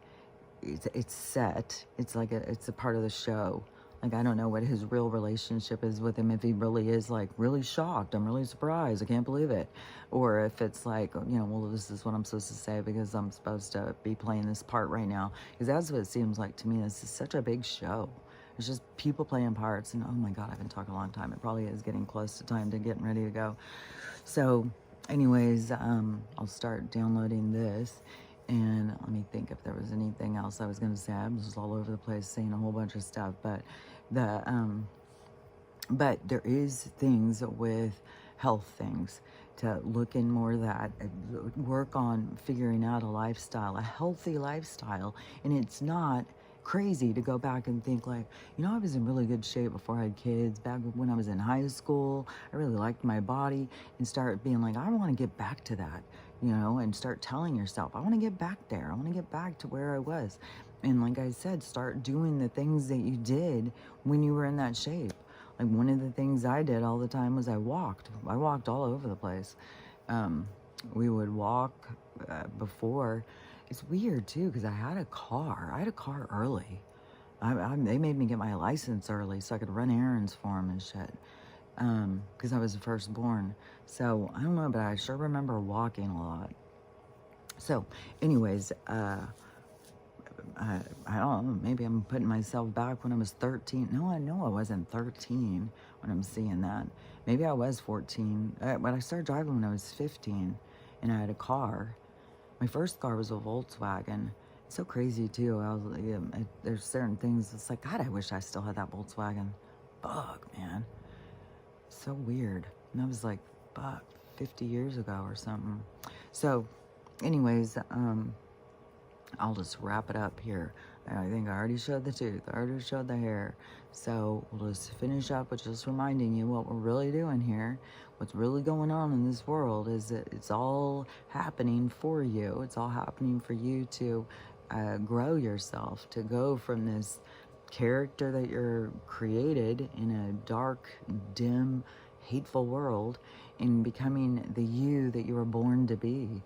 it's set. It's like it's a part of the show. Like, I don't know what his real relationship is with him, if he really is, like, really shocked, I'm really surprised, I can't believe it. Or if it's like, well, this is what I'm supposed to say because I'm supposed to be playing this part right now. Because that's what it seems like to me. This is such a big show. It's just people playing parts. And, oh, my God, I've been talking a long time. It probably is getting close to time to getting ready to go. So, anyways, I'll start downloading this. And let me think if there was anything else I was going to say. I was just all over the place saying a whole bunch of stuff. But but there is things with health things to look in more of that, work on figuring out a lifestyle, a healthy lifestyle. And it's not crazy to go back and think like, I was in really good shape before I had kids, back when I was in high school. I really liked my body, and start being like, I want to get back to that. And start telling yourself, I want to get back there. I want to get back to where I was. And like I said, start doing the things that you did when you were in that shape. Like, one of the things I did all the time was I walked. I walked all over the place. We would walk before. It's weird, too, because I had a car. I had a car early. They made me get my license early so I could run errands for them and shit. Because I was the firstborn. So, I don't know, but I sure remember walking a lot. So, anyways, I don't know, maybe I'm putting myself back when I was 13. No, I know I wasn't 13 when I'm seeing that. Maybe I was 14. But I started driving when I was 15, and I had a car. My first car was a Volkswagen. It's so crazy too. There's certain things. It's like, God, I wish I still had that Volkswagen. Fuck, man. So weird. And that was like, fuck, 50 years ago or something. So, anyways, I'll just wrap it up here. I think I already showed the tooth. I already showed the hair. So we'll just finish up with just reminding you what we're really doing here. What's really going on in this world is that it's all happening for you. It's all happening for you to grow yourself, to go from this character that you're created in a dark, dim, hateful world and becoming the you that you were born to be.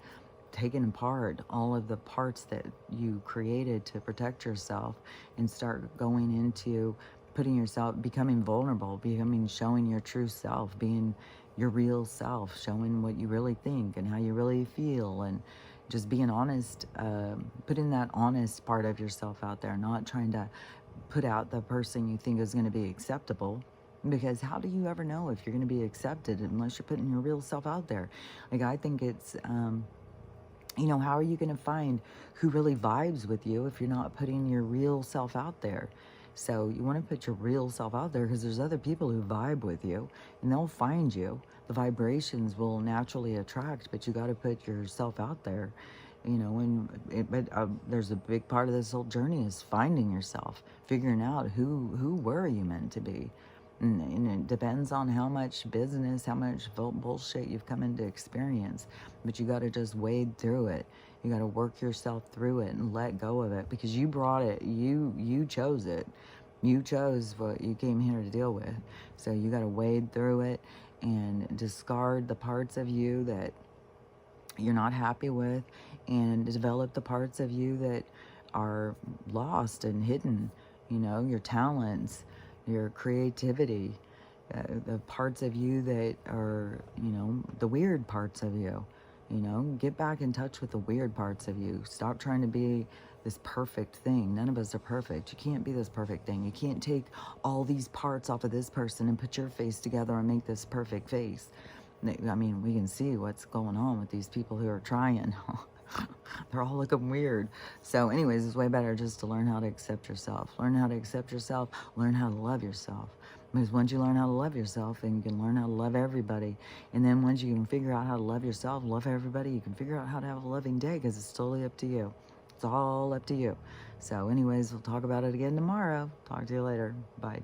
Taking apart all of the parts that you created to protect yourself and start going into putting yourself, becoming vulnerable, showing your true self, being your real self, showing what you really think and how you really feel, and just being honest, putting that honest part of yourself out there, not trying to put out the person you think is going to be acceptable. Because how do you ever know if you're going to be accepted unless you're putting your real self out there? Like, I think it's, how are you going to find who really vibes with you if you're not putting your real self out there? So you want to put your real self out there because there's other people who vibe with you and they'll find you. The vibrations will naturally attract, but you got to put yourself out there, there's a big part of this whole journey is finding yourself, figuring out who were you meant to be. And it depends on how much business, how much bullshit you've come into experience. But you got to just wade through it. You got to work yourself through it and let go of it because you brought it. You chose it. You chose what you came here to deal with. So you got to wade through it and discard the parts of you that you're not happy with and develop the parts of you that are lost and hidden, your talents, your creativity, the parts of you that are, the weird parts of you, get back in touch with the weird parts of you. Stop trying to be this perfect thing. None of us are perfect. You can't be this perfect thing. You can't take all these parts off of this person and put your face together and make this perfect face. I mean, we can see what's going on with these people who are trying. They're all looking weird. So anyways, it's way better just to learn how to accept yourself. Learn how to accept yourself. Learn how to love yourself. Because once you learn how to love yourself, then you can learn how to love everybody. And then once you can figure out how to love yourself, love everybody, you can figure out how to have a loving day because it's totally up to you. It's all up to you. So anyways, we'll talk about it again tomorrow. Talk to you later. Bye.